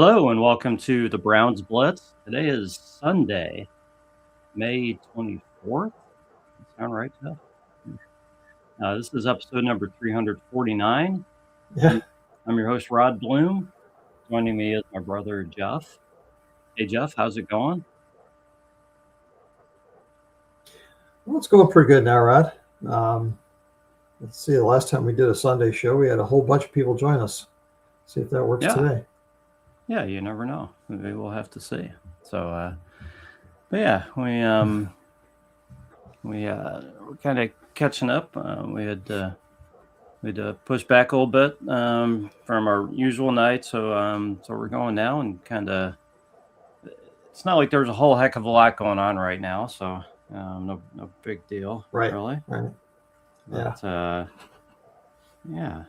Hello and welcome to the Browns Blitz. Today is Sunday, May 24th. Does that sound right, Jeff? This is episode number 349. Yeah. I'm your host, Rod Bloom. Joining me is my brother, Jeff. Hey, Jeff, how's it going? Well, it's going pretty good now, Rod. Let's see. The last time we did a Sunday show, we had a whole bunch of people join us. See if that works today. Yeah, you never know. Maybe we'll have to see. So, but yeah, we're kind of catching up. We had to push back a little bit from our usual night, so we're going now and kind of. It's not like there's a whole heck of a lot going on right now, so no big deal, really. Right. But, yeah.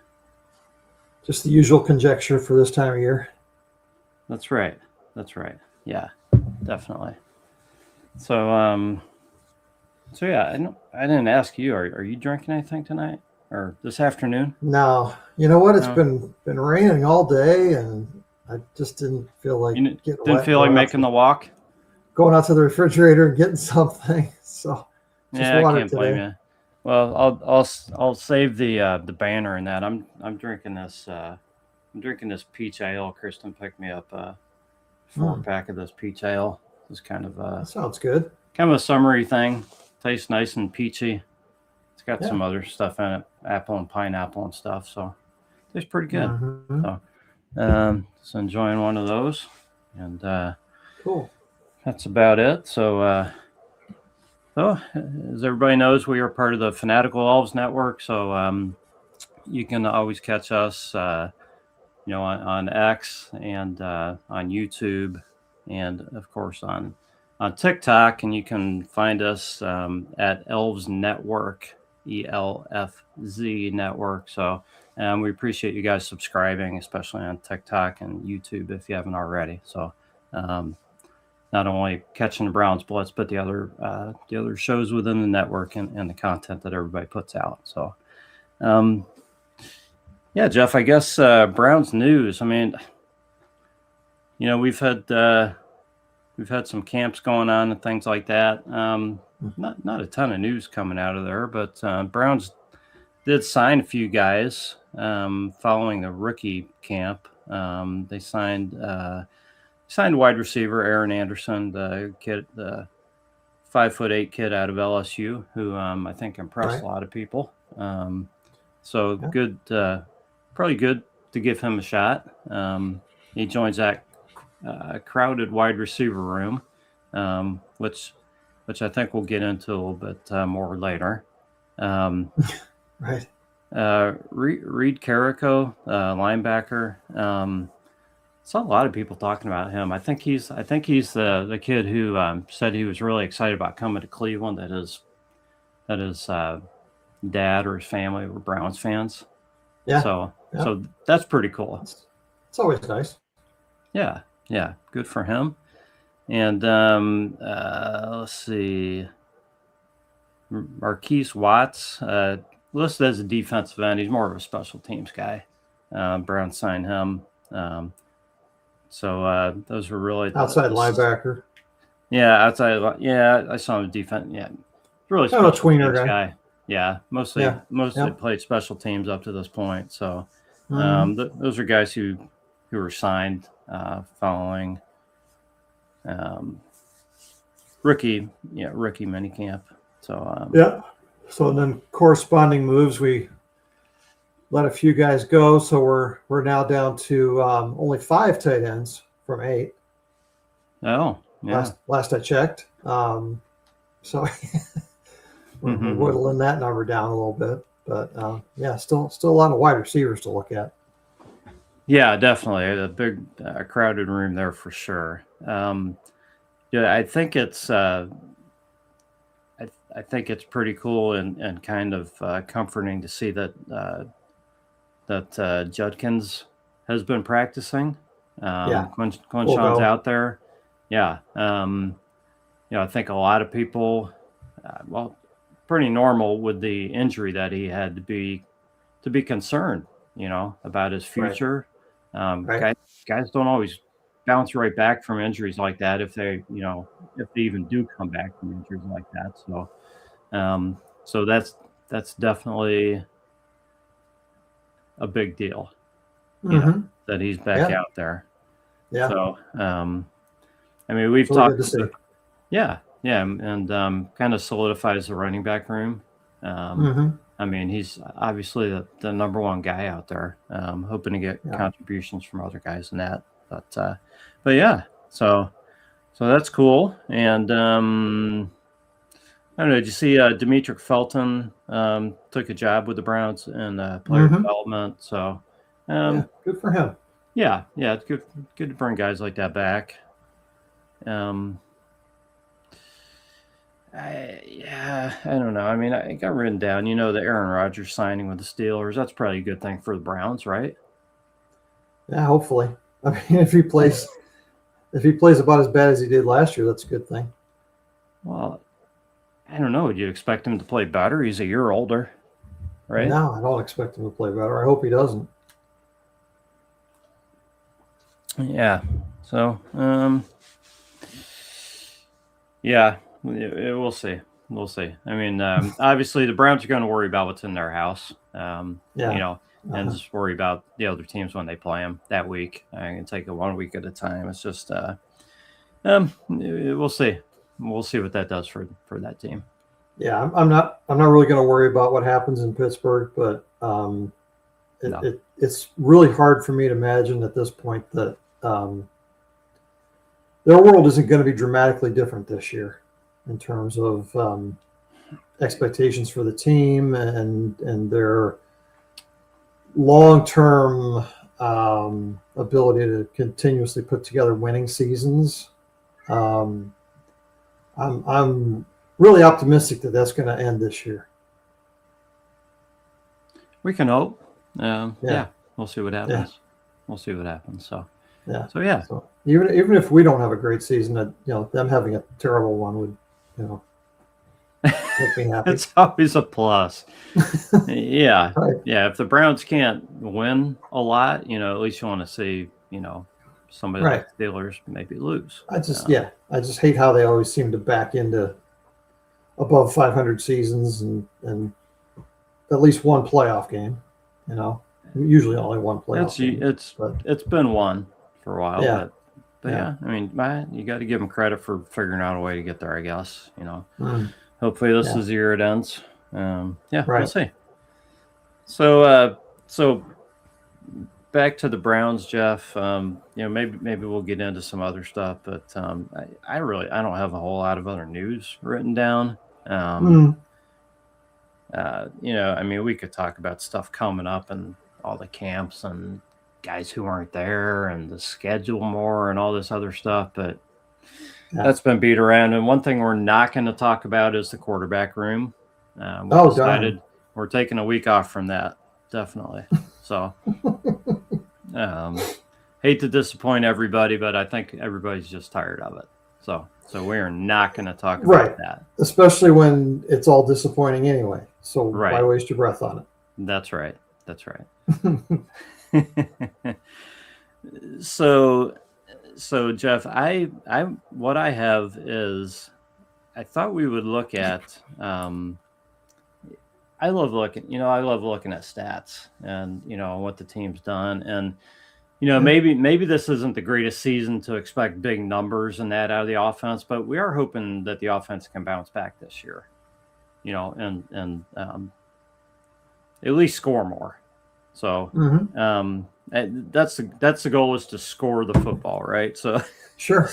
Just the usual conjecture for this time of year. That's right. Yeah, definitely. So yeah, I didn't ask you. Are you drinking anything tonight or this afternoon? No. You know what? It's been raining all day, and I just didn't feel like making the walk. Going out to the refrigerator and getting something. So just I can't blame you. Well, I'll save the banner in that. I'm drinking this. I'm drinking this peach ale. Kristen picked me up a 4-pack of this peach ale. It's kind of that sounds good. Kind of a summery thing. Tastes nice and peachy. It's got some other stuff in it, apple and pineapple and stuff. So tastes pretty good. Mm-hmm. So just enjoying one of those, and cool. That's about it. So as everybody knows, we are part of the Fanatical Elves Network. So you can always catch us, on X and on YouTube, and of course on TikTok. And you can find us at Elves Network, ELFZ Network. So we appreciate you guys subscribing, especially on TikTok and YouTube if you haven't already. So not only catching the Browns Blitz, but the other shows within the network and the content that everybody puts out. So, yeah, Jeff, I guess Browns news. I mean, we've had some camps going on and things like that. Not a ton of news coming out of there, but Browns did sign a few guys following the rookie camp. They signed wide receiver Aaron Anderson, the 5'8" kid out of LSU, who I think impressed a lot of people. Good, probably good to give him a shot. He joins that crowded wide receiver room, which I think we'll get into a little bit more later. Right. Reed Carrico, linebacker. Saw a lot of people talking about him. I think he's the kid who said he was really excited about coming to Cleveland. That his dad or his family were Browns fans. Yeah. So that's pretty cool. It's always nice. Yeah. Good for him. And let's see, Marquise Watts, listed as a defensive end. He's more of a special teams guy. Browns signed him. So those were really outside linebacker. Yeah, outside. Yeah, I saw him defense. Yeah, really special tweener guy. Yeah, mostly played special teams up to this point. So those are guys who were signed following rookie minicamp. So So then corresponding moves, we let a few guys go, so we're now down to only 5 tight ends from 8. Oh, yeah. Last I checked. So we're whittling that number down a little bit, but still a lot of wide receivers to look at. Yeah, definitely a big crowded room there for sure. I think it's I think it's pretty cool and kind of comforting to see that Judkins has been practicing. Quinshawn's out there. Yeah. I think a lot of people, pretty normal with the injury that he had to be concerned, about his future. Guys don't always bounce right back from injuries like that if they, if they even do come back from injuries like that. So that's definitely a big deal, Mm-hmm. that he's back Yeah. out there. Yeah. So, I mean, we've Really good talked to see. yeah, and kind of solidifies the running back room. Mm-hmm. I mean, he's obviously the number one guy out there. Hoping to get Yeah. contributions from other guys in that, but yeah, so that's cool. And I don't know. Did you see Demetric Felton took a job with the Browns in player Mm-hmm. development? So, Yeah. Good for him. yeah, it's good to bring guys like that back. I don't know. I mean, I got written down. The Aaron Rodgers signing with the Steelers. That's probably a good thing for the Browns, right? Yeah. Hopefully. I mean, if he plays about as bad as he did last year, that's a good thing. Well, I don't know. Would you expect him to play better? He's a year older, right? No, I don't expect him to play better. I hope he doesn't. Yeah. So, yeah, we'll see. We'll see. I mean, obviously, the Browns are going to worry about what's in their house. Yeah. And just worry about the other teams when they play them that week. I can take it 1 week at a time. It's just, we'll see. We'll see what that does for that team. Yeah, I'm not really going to worry about what happens in Pittsburgh, but it's really hard for me to imagine at this point that their world isn't going to be dramatically different this year in terms of expectations for the team and their long-term ability to continuously put together winning seasons. I'm really optimistic that that's going to end this year. We can hope. Yeah, we'll see what happens. Yeah. We'll see what happens. So yeah. So even if we don't have a great season, them having a terrible one would, make me happy. It's always a plus. Yeah. Right. Yeah. If the Browns can't win a lot, at least you want to see, somebody like the Steelers maybe lose. I just hate how they always seem to back into above 500 seasons and at least one playoff game, usually only one playoff game. It's been one for a while, yeah. but yeah, I mean, you got to give them credit for figuring out a way to get there, I guess, Hopefully this is the year it ends. We'll see. So back to the Browns, Jeff. Maybe we'll get into some other stuff, but I don't have a whole lot of other news written down. I mean, we could talk about stuff coming up and all the camps and guys who aren't there and the schedule more and all this other stuff, but that's been beat around. And one thing we're not going to talk about is the quarterback room. We decided we're taking a week off from that, definitely. So, hate to disappoint everybody, but I think everybody's just tired of it. So we are not going to talk about that. Especially when it's all disappointing anyway. So why waste your breath on it? That's right. So Jeff, what I have is, I thought we would look at. I love looking at stats and what the team's done, and maybe this isn't the greatest season to expect big numbers and that out of the offense, but we are hoping that the offense can bounce back this year, and at least score more. So that's the goal, is to score the football, right? So sure.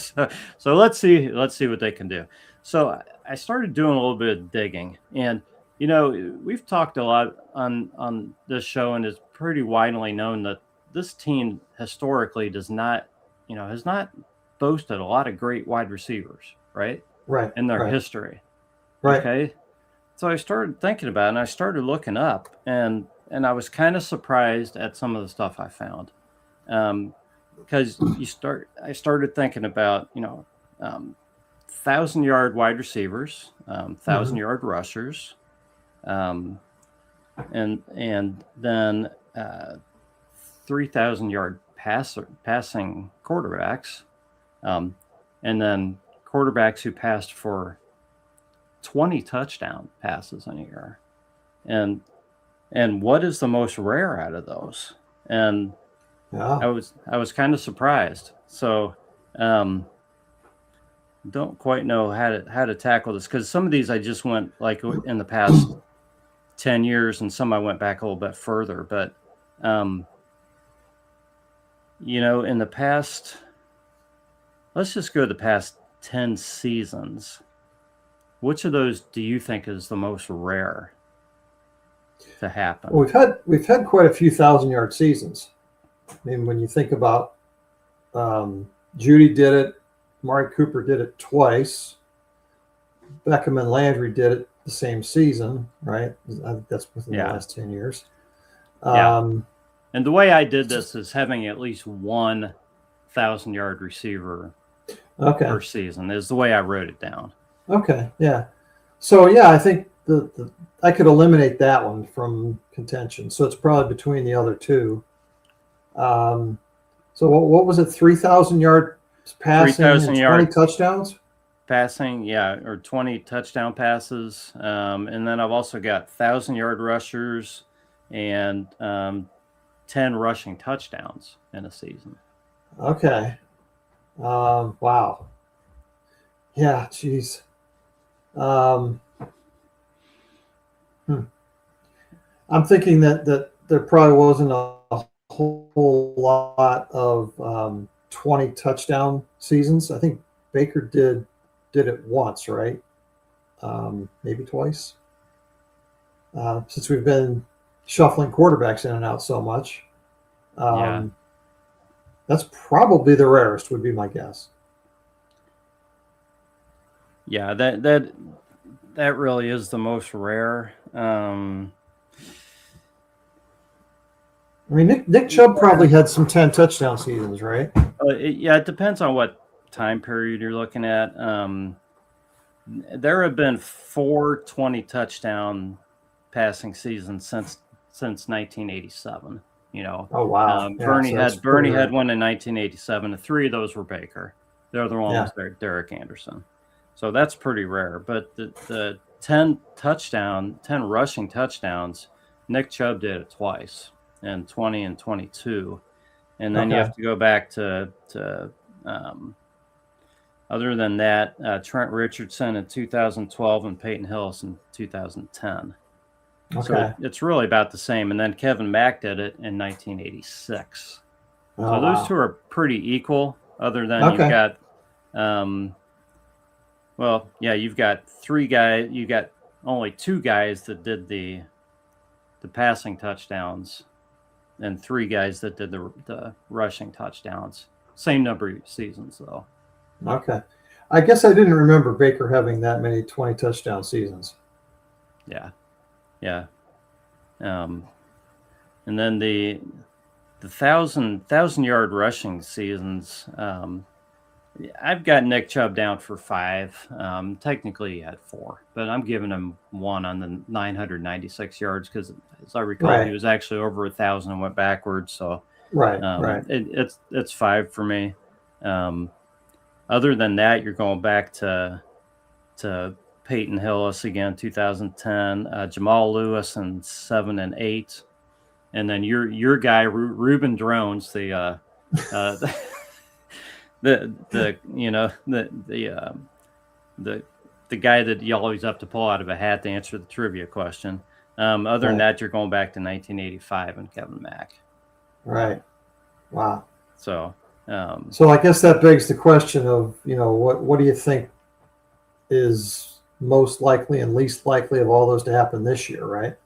So let's see what they can do. So I started doing a little bit of digging, and we've talked a lot on this show, and it's pretty widely known that this team historically has not boasted a lot of great wide receivers, right? Right. In their history. Right. Okay. So I started thinking about it, and I started looking up, and I was kind of surprised at some of the stuff I found. Because I started thinking about, 1,000-yard wide receivers, 1,000-yard rushers, and then 3,000-yard passing quarterbacks, And then quarterbacks who passed for 20 touchdown passes in a year. And what is the most rare out of those? And I was kind of surprised. So don't quite know how to tackle this, because some of these I just went like in the past 10 years, and some I went back a little bit further. But in the past, let's just go to the past 10 seasons. Which of those do you think is the most rare to happen? Well, we've had quite a few 1,000-yard seasons. I mean, when you think about Judy did it, Amari Cooper did it twice, Beckham and Landry did it the same season, right? I think that's within the last 10 years. And the way I did this is having at least one 1,000-yard receiver per season is the way I wrote it down. Okay, yeah. So I think I could eliminate that one from contention. So it's probably between the other two. So what was it? 3,000 yard passing and 20 touchdowns? Passing, or 20 touchdown passes. And then I've also got 1,000-yard rushers and 10 rushing touchdowns in a season. Okay. Wow. Yeah, geez. I'm thinking that there probably wasn't a whole lot of 20 touchdown seasons. I think Baker did it once, right? Maybe twice. Since we've been shuffling quarterbacks in and out so much. That's probably the rarest, would be my guess. Yeah, that really is the most rare. I mean, Nick Chubb probably had some 10 touchdown seasons, right? It depends on what time period you're looking at. There have been 4 20 touchdown passing seasons since 1987. Oh wow! Bernie had one in 1987. The 3 of those were Baker. The other one was Derek Anderson. So that's pretty rare. But the 10 rushing touchdowns, Nick Chubb did it twice, in 20 and 22. And then you have to go back to other than that, Trent Richardson in 2012 and Peyton Hillis in 2010. So it's really about the same. And then Kevin Mack did it in 1986. So those two are pretty equal, other than you've got you've got 3 guys. You got only 2 guys that did the passing touchdowns, and 3 guys that did the rushing touchdowns. Same number of seasons, though. Okay. I guess I didn't remember Baker having that many 20 touchdown seasons. Yeah. And then the 1,000-yard rushing seasons, I've got Nick Chubb down for 5. Technically, he had 4, but I'm giving him 1 on the 996 yards because, as I recall, he was actually over 1,000 and went backwards. So it's 5 for me. Other than that, you're going back to Peyton Hillis again, 2010, Jamal Lewis in 7 and 8, and then your guy Ruben Drones, the guy that you always have to pull out of a hat to answer the trivia question. Other than that, you're going back to 1985 and Kevin Mack. Right. Wow. So I guess that begs the question of, what do you think is most likely and least likely of all those to happen this year, right?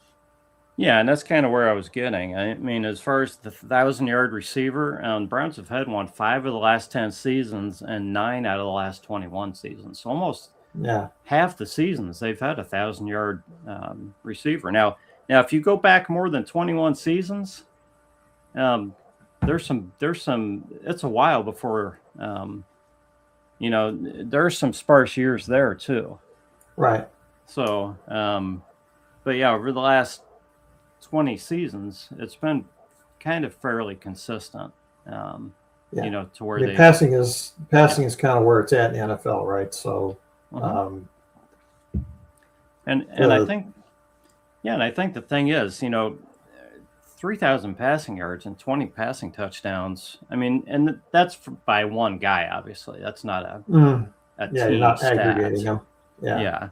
Yeah, and that's kind of where I was getting. I mean, as far as the 1,000-yard receiver, Browns have had one 5 of the last 10 seasons and 9 out of the last 21 seasons. So almost half the seasons they've had a 1,000-yard receiver. Now, if you go back more than 21 seasons, there's some. It's a while before. There's some sparse years there too. Right. So, but yeah, over the last 20 seasons, it's been kind of fairly consistent. Yeah. To where passing is kind of where it's at in the NFL, right? So, and I think, and I think the thing is, 3,000 passing yards and 20 passing touchdowns. I mean, and that's by one guy. Obviously, that's not a team you're not stat. aggregating them. Yeah.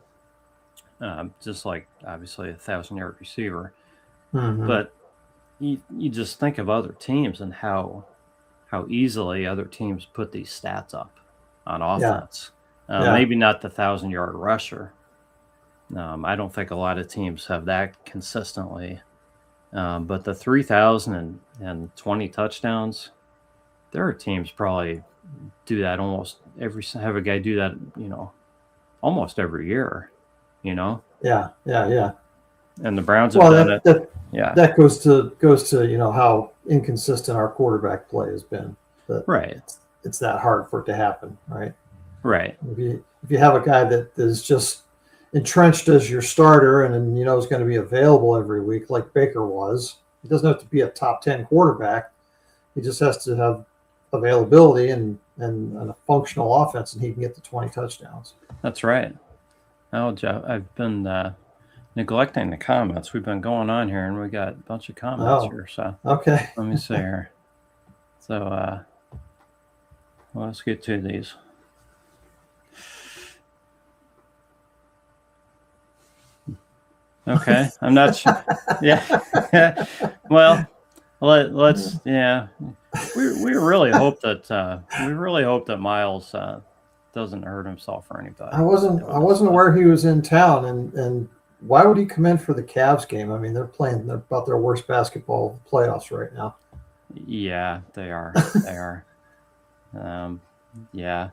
Just like obviously a 1,000-yard receiver, Mm-hmm. but you just think of other teams and how easily other teams put these stats up on offense. Maybe not the 1,000-yard rusher. I don't think a lot of teams have that consistently. But the 3,000 and 20 touchdowns, there are teams probably do that have a guy do that, almost every year, Yeah. And the Browns have done it. That goes to how inconsistent our quarterback play has been. Right. It's that hard for it to happen, right? Right. If you have a guy that is just entrenched as your starter and is going to be available every week like Baker was, he doesn't have to be a top 10 quarterback. He just has to have availability and a functional offense, and he can get the 20 touchdowns. That's right. Oh, Jeff, I've been neglecting the comments. We've been going on here, and we got a bunch of comments here. So okay, let me see here. So let's get to these. Okay, I'm not sure. Yeah. Well, let's. Yeah, we really hope that Miles doesn't hurt himself or anybody. I wasn't aware he was in town, and why would he come in for the Cavs game? I mean, they're about their worst basketball playoffs right now. Yeah, they are. They are. Yeah.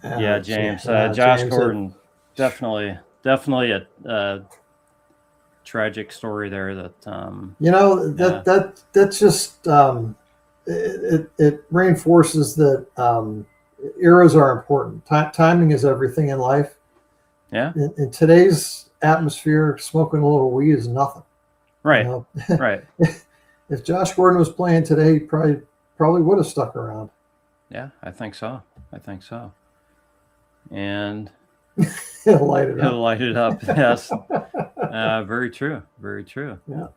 Yeah, James. Josh James Gordon, definitely a tragic story there. That that just it reinforces that eras are important. Timing is everything in life. Yeah. In today's atmosphere, smoking a little weed is nothing. Right. Right. If Josh Gordon was playing today, he probably would have stuck around. Yeah, I think so. And he'll light it up. He'll light it up. Yes. Very true. Very true. Yeah.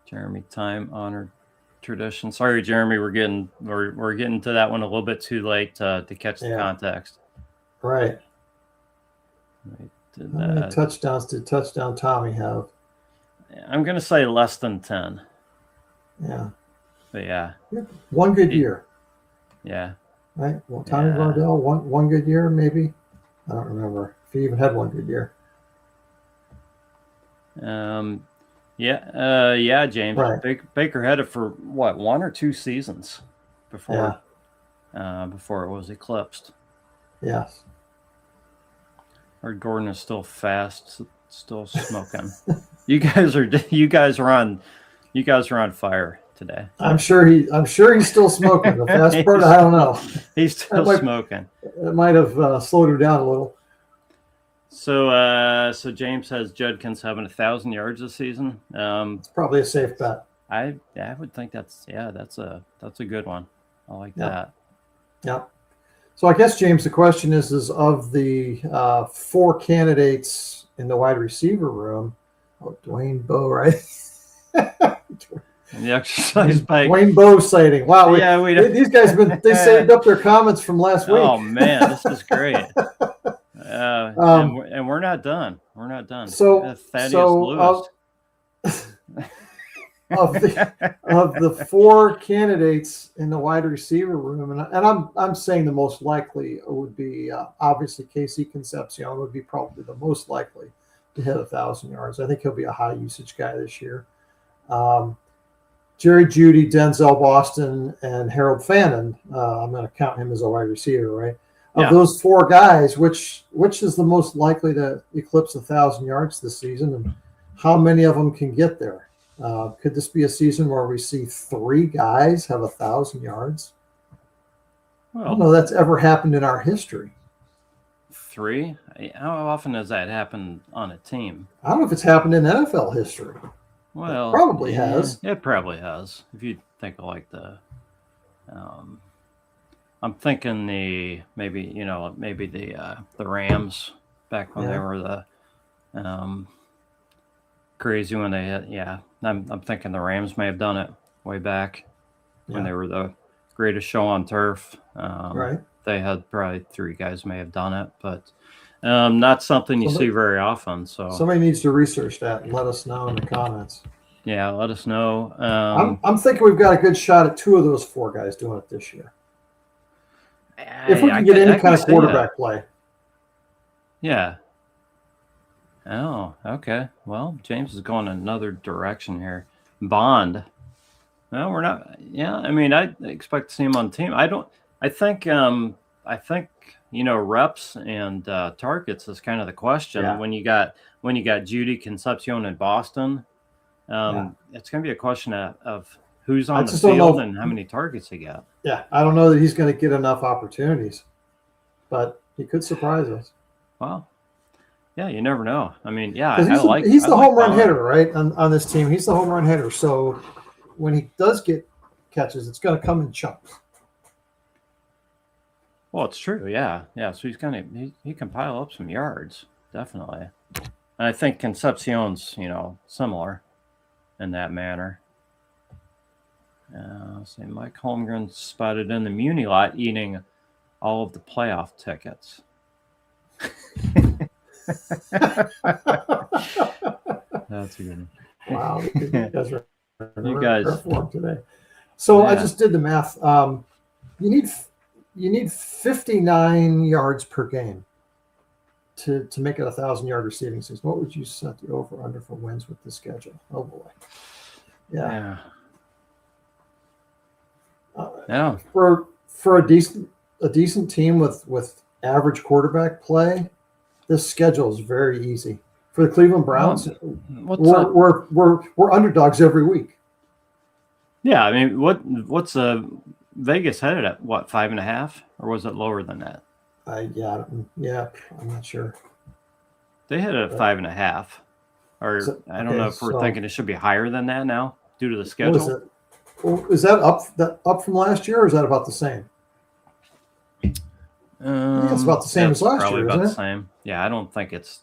Jeremy, time-honored tradition. Sorry, Jeremy, we're getting to that one a little bit too late to catch the context. Right. How many touchdowns did Touchdown Tommy have? I'm going to say less than 10. Yeah. But yeah. One good year. Yeah. Right? Well, Tommy Vardell, one good year, maybe? I don't remember if he even had one good year. Yeah, James. Right. Baker had it for what, 1 or 2 seasons before it was eclipsed. Yes. Our Gordon is still fast, still smoking. You guys are on fire today. I'm sure he's still smoking. The fast part, I don't know. He's still smoking. It might have slowed him down a little. So James has Judkins having 1,000 yards this season. It's probably a safe bet. I would think that's a good one. I like that. Yeah. So I guess, James, the question is of the 4 candidates in the wide receiver room. Oh, Dwayne Bowe, right? And the exercise bike. Dwayne Bowe sighting. Wow. These guys they saved up their comments from last week. Oh man, this is great. And we're not done. So Thaddeus Lewis. Of the 4 candidates in the wide receiver room, and I'm saying the most likely would be obviously Casey Concepcion would be probably the most likely to hit 1,000 yards. I think he'll be a high usage guy this year. Jerry Jeudy, Denzel Boston, and Harold Fannin. I'm going to count him as a wide receiver, right? Of those 4 guys, which is the most likely to eclipse 1,000 yards this season, and how many of them can get there? Could this be a season where we see 3 guys have 1,000 yards? Well, I don't know that's ever happened in our history. 3? How often has that happened on a team? I don't know if it's happened in NFL history. Well, probably has. It probably has. If you think of like I'm thinking maybe the Rams back when they were the crazy when they had. Yeah, I'm thinking the Rams may have done it way back when they were the greatest show on turf. Right. They had probably 3 guys may have done it, but not something you see very often. So somebody needs to research that and let us know in the comments. Yeah, let us know. I'm thinking we've got a good shot at 2 of those 4 guys doing it this year. If we can get any kind of quarterback play. Yeah. Oh, okay. Well, James is going another direction here. Bond. No, we're not. Yeah, I mean, I expect to see him on the team. I think reps and targets is kind of the question. Yeah. When you got Judy Concepcion in Boston, it's going to be a question of who's on the field and how many targets he got. Yeah, I don't know that he's going to get enough opportunities, but he could surprise us. Well, yeah, you never know. I mean, he's the home run hitter, right? On this team, he's the home run hitter. So when he does get catches, it's going to come in chunks. Well, it's true. Yeah. So he can pile up some yards, definitely. And I think Concepcion's, similar in that manner. Let's see, Mike Holmgren spotted in the Muni lot eating all of the playoff tickets. That's a good one. Wow, you guys today. So I just did the math. You need 59 yards per game to make it 1,000-yard receiving season. What would you set the over under for wins with the schedule? Oh boy. Yeah. For a decent team with average quarterback play, this schedule is very easy. For the Cleveland Browns, we're underdogs every week. Yeah, I mean, what's Vegas headed at? What, 5.5, or was it lower than that? I'm not sure. They hit it at 5.5, or I don't know if we're thinking it should be higher than that now due to the schedule. Is that up from last year, or is that about the same? It's about the same as last year. Probably about the same. Yeah, I don't think it's.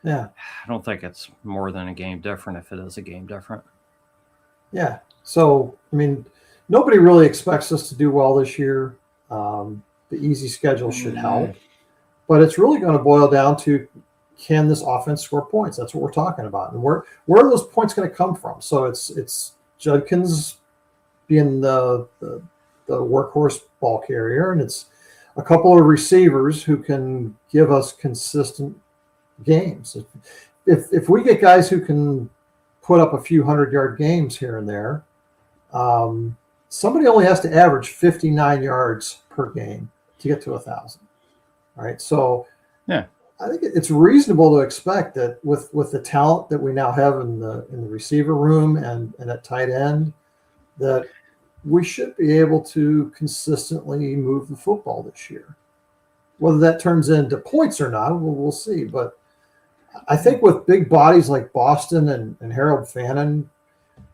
Yeah, I don't think it's more than a game different. If it is a game different. Yeah. So I mean, nobody really expects us to do well this year. The easy schedule should help, but it's really going to boil down to, can this offense score points? That's what we're talking about, and where are those points going to come from? So it's Judkins being the workhorse ball carrier, and it's a couple of receivers who can give us consistent games. If we get guys who can put up a few 100-yard games here and there, somebody only has to average 59 yards per game to get to 1,000. Right. So yeah, I think it's reasonable to expect that with the talent that we now have in the receiver room and at tight end, that we should be able to consistently move the football this year. Whether that turns into points or not, we'll see. But I think with big bodies like Boston and Harold Fannin,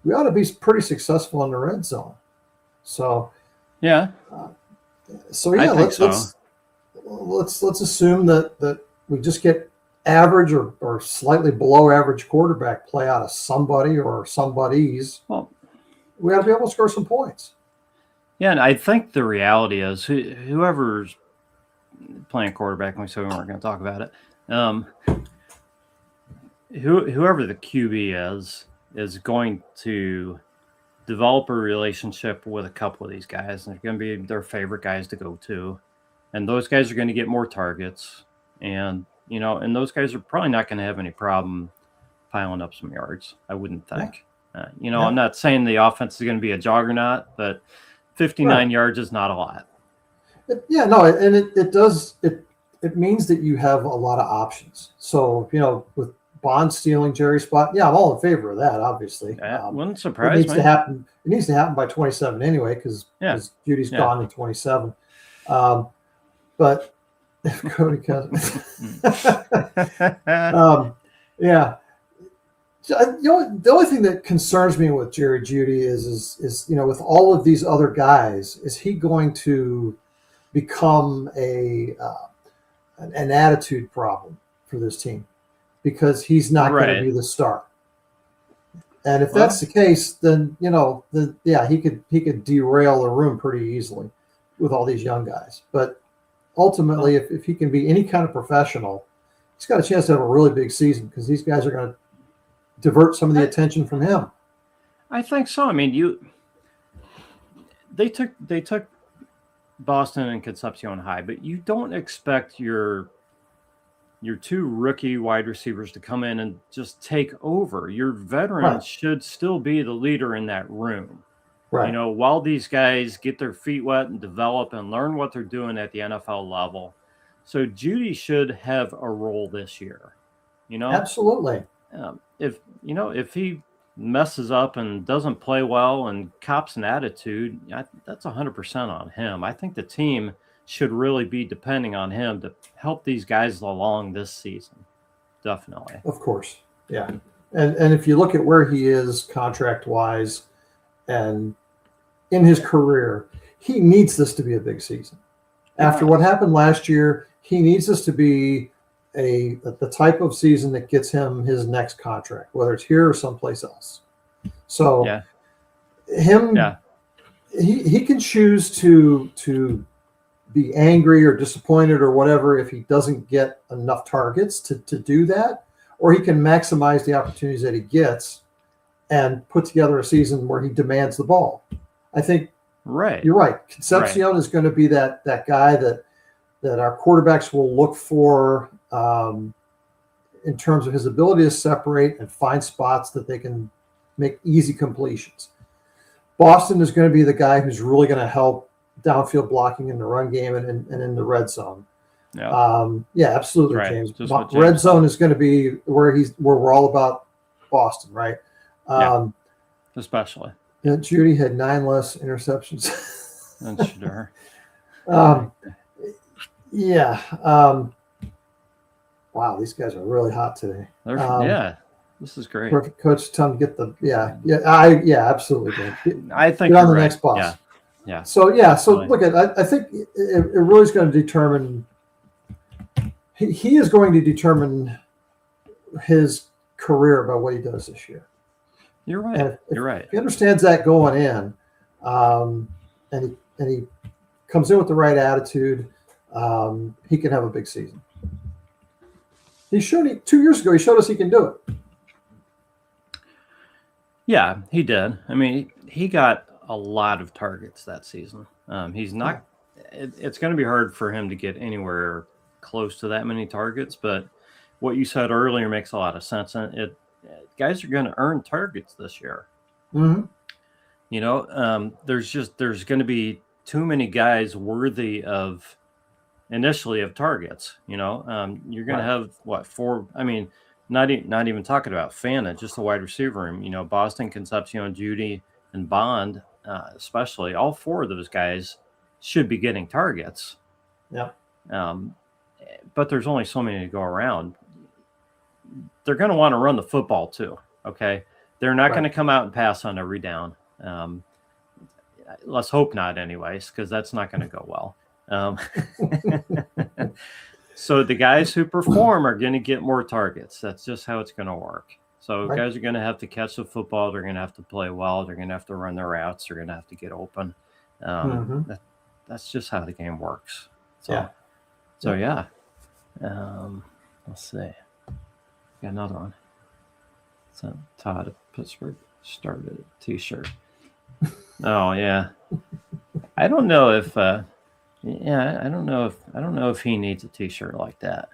we ought to be pretty successful in the red zone. So yeah. Let's assume that we just get average or slightly below average quarterback play out of somebody or somebodies. Well, we got to be able to score some points. Yeah, and I think the reality is whoever's playing quarterback, and we said we weren't going to talk about it. Whoever the QB is going to develop a relationship with a couple of these guys, and they're going to be their favorite guys to go to, and those guys are going to get more targets, and and those guys are probably not going to have any problem piling up some yards, I wouldn't think. I'm not saying the offense is going to be a juggernaut, but 59 yards is not a lot. It means that you have a lot of options. So, with Bond stealing Jerry's spot, I'm all in favor of that, obviously. That wouldn't surprise me. It needs to happen by 27 anyway, because Judy's gone in 27. But if Cody Cousins, The only thing that concerns me with Jerry Jeudy is with all of these other guys, is he going to become an attitude problem for this team because he's not going to be the star. And if that's the case, then he could derail the room pretty easily with all these young guys. But ultimately, if he can be any kind of professional, he's got a chance to have a really big season because these guys are going to divert some of the attention from him. I think so. I mean, they took Boston and Concepcion high, but you don't expect your two rookie wide receivers to come in and just take over. Your veterans should still be the leader in that room. Right. While these guys get their feet wet and develop and learn what they're doing at the NFL level. So Jeudy should have a role this year. Absolutely. If he messes up and doesn't play well and cops an attitude, that's 100% on him. I think the team should really be depending on him to help these guys along this season. Definitely. Of course. Yeah. And if you look at where he is contract wise and in his career, he needs this to be a big season. After what happened last year, he needs this to be the type of season that gets him his next contract, whether it's here or someplace else. So he can choose to be angry or disappointed or whatever if he doesn't get enough targets to do that, or he can maximize the opportunities that he gets and put together a season where he demands the ball. I think you're right. Concepcion is going to be that guy that our quarterbacks will look for in terms of his ability to separate and find spots that they can make easy completions. Boston is going to be the guy who's really going to help downfield blocking in the run game and in the red zone. Absolutely, James. Red zone is going to be where we're all about Boston, right? Especially. Jeudy had 9 less interceptions. That's sure. Wow, these guys are really hot today. This is great. Perfect, Coach. Tell them to get the absolutely. I think get on the next bus. Yeah. So look at. I think it really is going to determine. He is going to determine his career by what he does this year. You're right. You're right. If he understands that going in, and he comes in with the right attitude, he can have a big season. He showed 2 years ago. He showed us he can do it. Yeah, he did. I mean, he got a lot of targets that season. He's not. It's going to be hard for him to get anywhere close to that many targets. But what you said earlier makes a lot of sense. And guys are going to earn targets this year. Mm-hmm. There's going to be too many guys worthy of targets. You're going to have 4. I mean, not even talking about Fana, just the wide receiver room. Boston, Concepcion, Jeudy, and Bond, especially, all 4 of those guys should be getting targets. Yeah. But there's only so many to go around. They're going to want to run the football too. Okay. They're not going to come out and pass on every down. Let's hope not anyways, because that's not going to go well. So the guys who perform are going to get more targets. That's just how it's going to work. So guys are going to have to catch the football. They're going to have to play well. They're going to have to run their routes. They're going to have to get open. That's just how the game works. Let's see. Got another one. So Todd of Pittsburgh started a T-shirt. Oh yeah. I don't know if I don't know if he needs a T-shirt like that.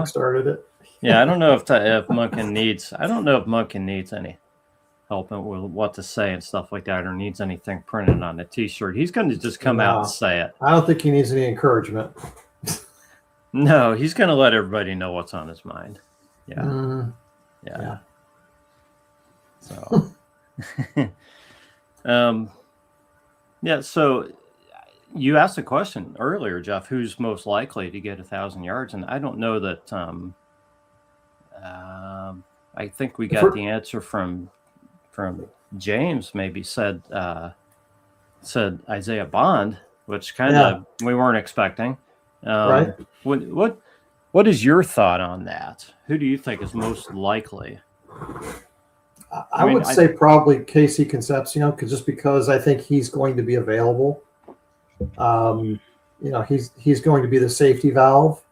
Started it. Yeah, I don't know if Monken needs. I don't know if Monken needs any help with what to say and stuff like that, or needs anything printed on the T-shirt. He's going to just come out and say it. I don't think he needs any encouragement. No, he's going to let everybody know what's on his mind. Yeah. Mm-hmm. Yeah. So, so you asked a question earlier, Jeff, who's most likely to get 1,000 yards? And I don't know that, I I think we got the answer from James. Maybe said Isaiah Bond, which kind of we weren't expecting. Right. What is your thought on that? Who do you think is most likely? I would say probably Casey Concepcion, just because I think he's going to be available. He's going to be the safety valve.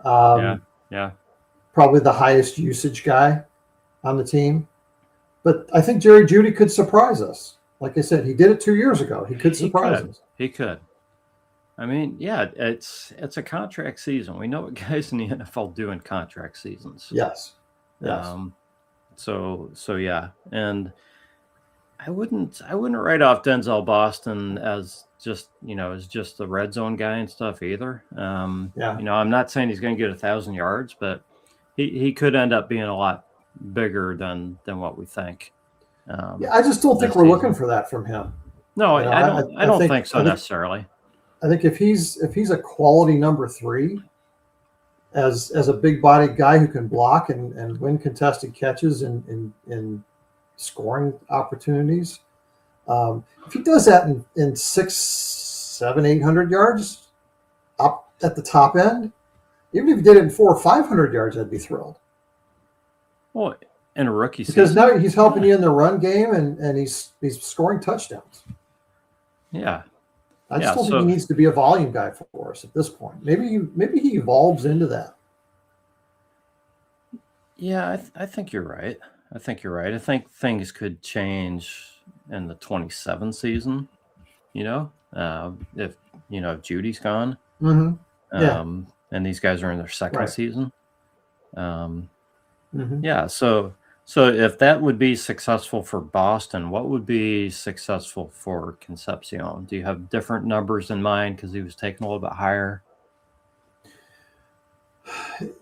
Yeah. Probably the highest usage guy on the team. But I think Jerry Jeudy could surprise us. Like I said, he did it 2 years ago. He could surprise us. He could. I mean, yeah, it's a contract season. We know what guys in the NFL do in contract seasons. Yes. So yeah, and I wouldn't write off Denzel Boston as just the red zone guy and stuff either. I'm not saying he's going to get 1,000 yards, but he could end up being a lot bigger than what we think. I just don't think we're looking for that from him. No, I don't think so necessarily. I think if he's a quality number 3, as a big bodied guy who can block and win contested catches in scoring opportunities, if he does that in 600, 700, 800 yards up at the top end, even if he did it in 400 or 500 yards, I'd be thrilled. Well, in a rookie season, because now he's helping you in the run game and he's scoring touchdowns. Yeah. I just don't think he needs to be a volume guy for us at this point. Maybe he evolves into that. Yeah, I think you're right. I think things could change in the 27 season. If Judy's gone, and these guys are in their second season. Yeah. So if that would be successful for Boston, what would be successful for Concepcion? Do you have different numbers in mind because he was taken a little bit higher?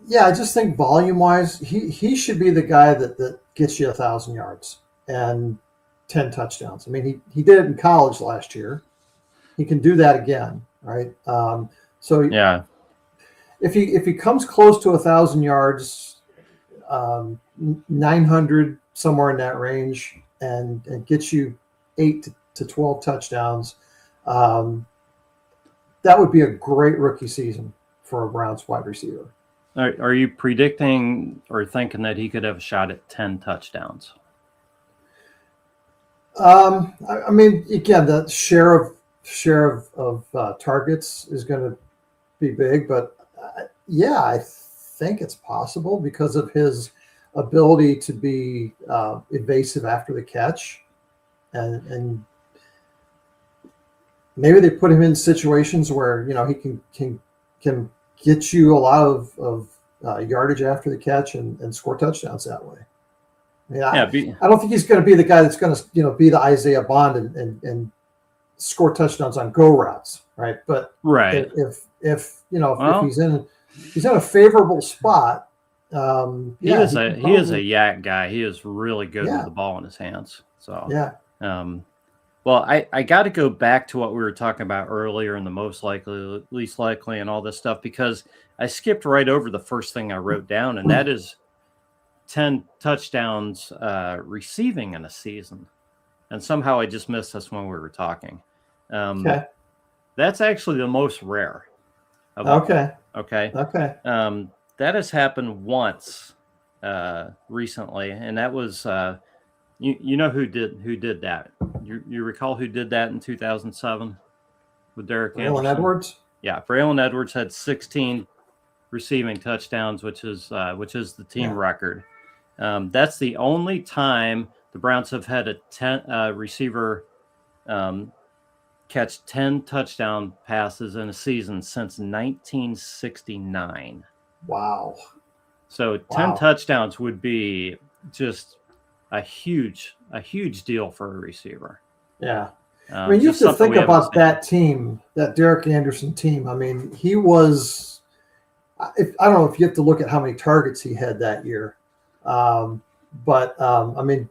Yeah, I just think volume-wise, he should be the guy that gets you 1,000 yards and 10 touchdowns. I mean, he did it in college last year. He can do that again, right? If he comes close to 1,000 yards, 900 somewhere in that range, and gets you 8 to 12 touchdowns, that would be a great rookie season for a Browns wide receiver. Are you predicting or thinking that he could have a shot at 10 touchdowns? I mean, again, the share of targets is going to be big, but I think it's possible because of his ability to be evasive after the catch, and maybe they put him in situations where he can get you a lot of yardage after the catch and score touchdowns that way. I don't think he's going to be the guy that's going to be the Isaiah Bond and score touchdowns on go routes, right? But if he's in a favorable spot. He is a yak guy. He is really good with the ball in his hands. So well, I got to go back to what we were talking about earlier in the most likely, least likely, and all this stuff, because I skipped right over the first thing I wrote down, and that is 10 touchdowns receiving in a season. And somehow I just missed this when we were talking. That's actually the most rare. Okay. That has happened once recently, and that was you know who did that? You recall who did that in 2007 with Derek Anderson? Braylon Edwards? Yeah, Braylon Edwards had 16 receiving touchdowns, which is the team record. That's the only time the Browns have had a 10 receiver catch 10 touchdown passes in a season since 1969. Wow. So 10 touchdowns would be just a huge deal for a receiver. Yeah. I mean, you have to think about that team, that Derek Anderson team. I mean, he was, I don't know if you have to look at how many targets he had that year. But I mean,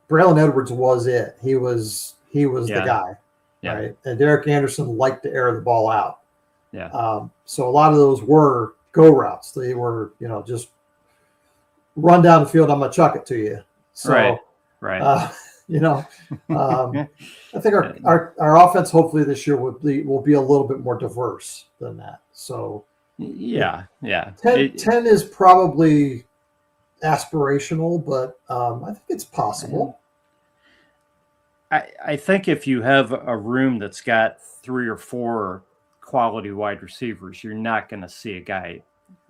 Braylon Edwards was it. He was the guy. Yeah. Right. And Derek Anderson liked to air the ball out. Yeah. So a lot of those were go routes. They were, just run down the field, I'm gonna chuck it to you. So, right. You know, I think our offense hopefully this year will be a little bit more diverse than that. So yeah. 10 is probably aspirational, but I think it's possible. I think if you have a room that's got 3 or 4 quality wide receivers, you're not going to see a guy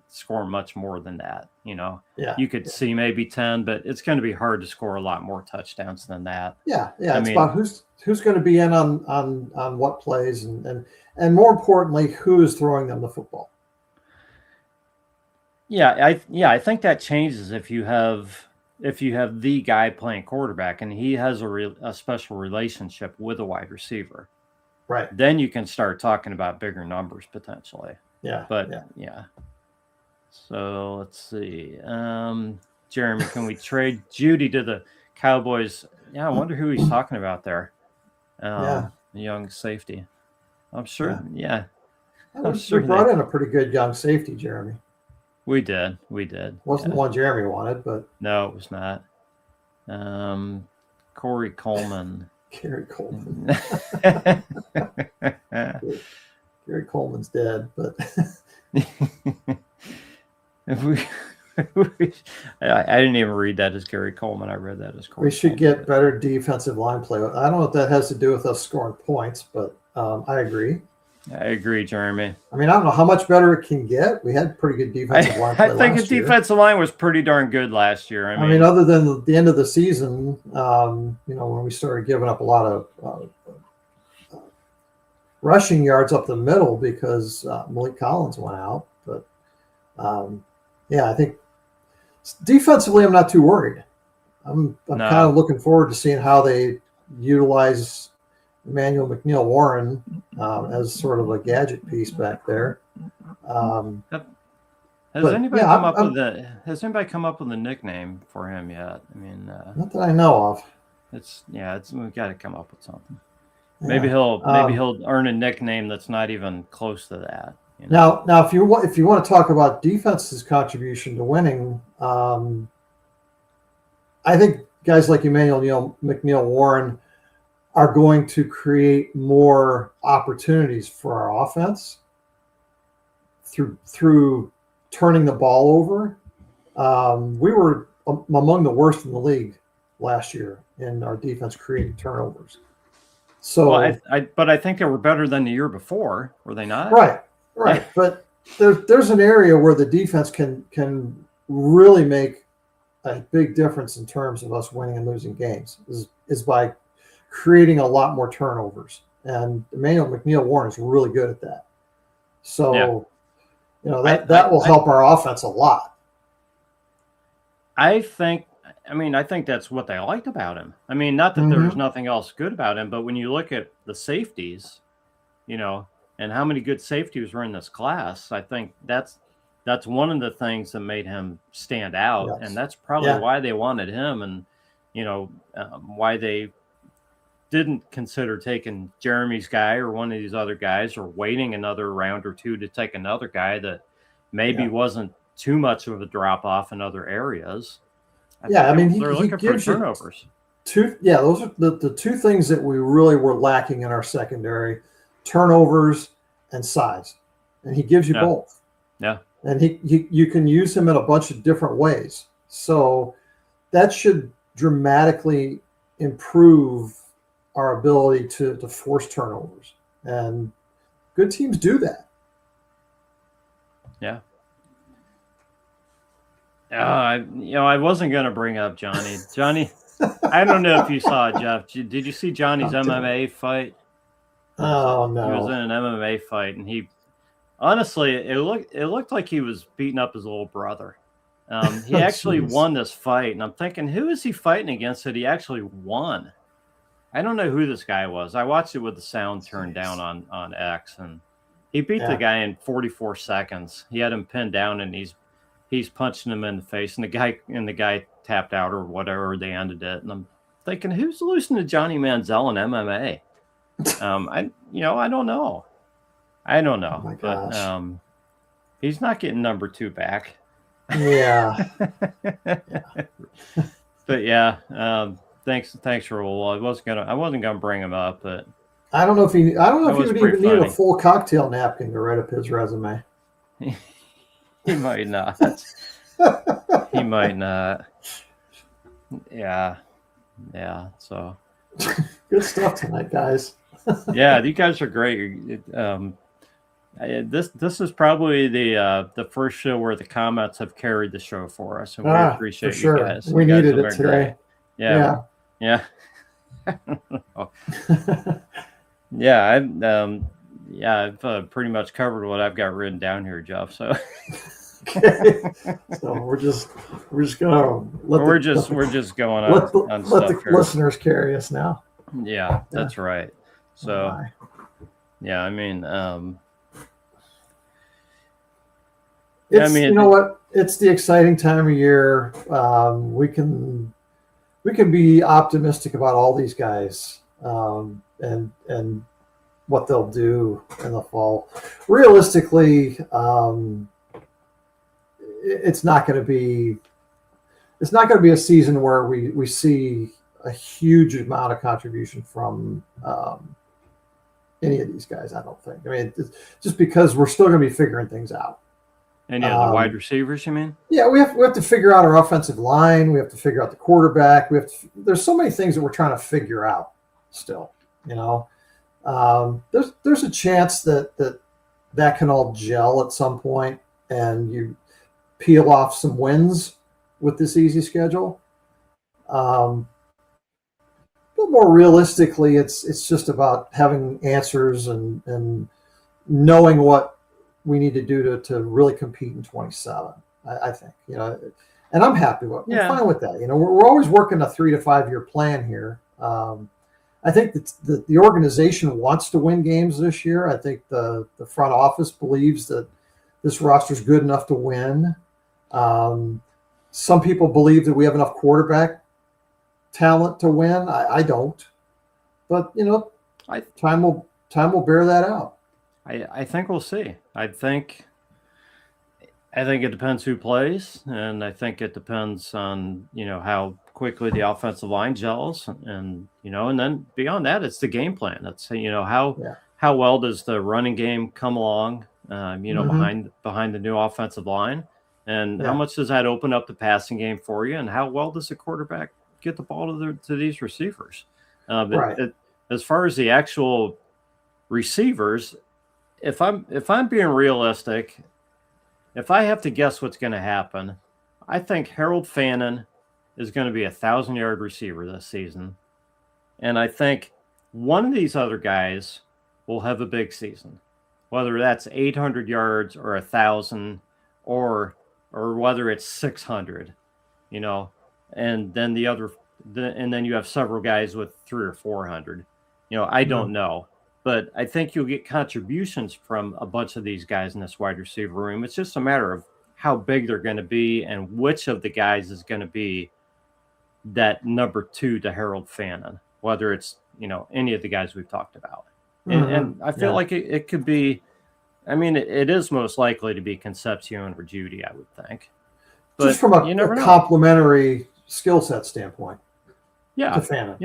score much more than that. You could see maybe 10, but it's going to be hard to score a lot more touchdowns than that. It's about who's going to be in on what plays and more importantly, who is throwing them the football. I think that changes if you have the guy playing quarterback and he has a special relationship with a wide receiver. Right. Then you can start talking about bigger numbers potentially. Yeah. So let's see. Jeremy, can we trade Judy to the Cowboys? Yeah, I wonder who he's talking about there. The young safety. I'm sure. Yeah. I'm sure we brought in a pretty good young safety, Jeremy. We did. Wasn't the one Jeremy wanted, but no, it was not. Corey Coleman. Gary Coleman. Gary Coleman's dead, but I didn't even read that as Gary Coleman. I read that as Corey. We should get better defensive line play. I don't know if that has to do with us scoring points, but I agree. I agree, Jeremy. I mean, I don't know how much better it can get. We had pretty good defensive line play I think the defensive line was pretty darn good last year. I mean, other than the end of the season, when we started giving up a lot of rushing yards up the middle because Malik Collins went out. But, I think defensively I'm not too worried. I'm kind of looking forward to seeing how they utilize Emmanuel McNeil-Warren as sort of a gadget piece back there. Has anybody come up with a nickname for him yet? I mean, not that I know of. We've got to come up with something. Yeah. Maybe he'll earn a nickname that's not even close to that. Now, if you want to talk about defense's contribution to winning, I think guys like Emmanuel McNeil-Warren are going to create more opportunities for our offense through turning the ball over. We were among the worst in the league last year in our defense creating turnovers. So, but I think they were better than the year before, were they not? Right. But there's an area where the defense can really make a big difference in terms of us winning and losing games is by creating a lot more turnovers. And Emmanuel McNeil-Warren is really good at that. So, that will help our offense a lot. I think that's what they liked about him. I mean, not that there's nothing else good about him, but when you look at the safeties, and how many good safeties were in this class, I think that's one of the things that made him stand out. Yes. And that's probably why they wanted him and, why they didn't consider taking Jeremy's guy or one of these other guys or waiting another round or two to take another guy that maybe wasn't too much of a drop off in other areas. They're looking for turnovers. Those are the two things that we really were lacking in our secondary: turnovers and size. And he gives you both. Yeah. And you can use him in a bunch of different ways. So that should dramatically improve our ability to force turnovers. And good teams do that. Yeah. I wasn't going to bring up Johnny. Johnny, I don't know if you saw it, Jeff. Did you see Johnny's MMA fight? Oh, no. He was in an MMA fight, and honestly, it looked like he was beating up his little brother. He actually won this fight, and I'm thinking, who is he fighting against that he actually won? I don't know who this guy was. I watched it with the sound turned down on X, and he beat the guy in 44 seconds. He had him pinned down, and he's punching him in the face, and the guy tapped out or whatever. They ended it, and I'm thinking, who's losing to Johnny Manziel in MMA? I don't know. Oh my gosh. But he's not getting number 2 back. Yeah. But yeah, thanks for Raul. I wasn't gonna bring him up, but I don't know if he that was would pretty even need a funny. full cocktail napkin to write up his resume. He might not. He might not. Yeah. Yeah. So Good stuff tonight, guys. yeah, you guys are great. This is probably the first show where the comments have carried the show for us, and we For appreciate you sure. guys. We You guys needed have it been great. today. Yeah. Yeah. I've pretty much covered what I've got written down here, Jeff. So Okay. So we're just gonna we're just going let on the stuff here. listeners carry us now. Yeah, that's right. So Oh, yeah, I mean, you know what? It's the exciting time of year. We can be optimistic about all these guys, and what they'll do in the fall. Realistically, it's not going to be a season where we see a huge amount of contribution from any of these guys. I don't think. I mean, just because we're still going to be figuring things out. Any of the wide receivers, you mean? Yeah, we have to figure out our offensive line. We have to figure out the quarterback. There's so many things that we're trying to figure out still. There's a chance that can all gel at some point, and you peel off some wins with this easy schedule. But more realistically, it's just about having answers and knowing what we need to do to really compete in 27. I think, and I'm happy with it. I'm fine with that. We're always working a 3 to 5 year plan here. I think that the organization wants to win games this year. I think the front office believes that this roster is good enough to win. Some people believe that we have enough quarterback talent to win. I don't, but time will bear that out. I think we'll see. I think it depends who plays, and I think it depends on how quickly the offensive line gels, and and then beyond that, it's the game plan. It's how well does the running game come along, behind the new offensive line, and how much does that open up the passing game for you, and how well does the quarterback get the ball to these receivers? As far as the actual receivers, if I'm being realistic, if I have to guess what's going to happen, I think Harold Fannin is going to be 1,000-yard receiver this season, and I think one of these other guys will have a big season, whether that's 800 yards or 1,000, or whether it's 600, and then and then you have several guys with 300 or 400. I don't know. But I think you'll get contributions from a bunch of these guys in this wide receiver room. It's just a matter of how big they're going to be and which of the guys is going to be that number 2 to Harold Fannin, whether it's, any of the guys we've talked about. And I feel like it could be, I mean, it is most likely to be Concepcion or Judy, I would think. But just from a complementary skill set standpoint. Yeah. To Fannin.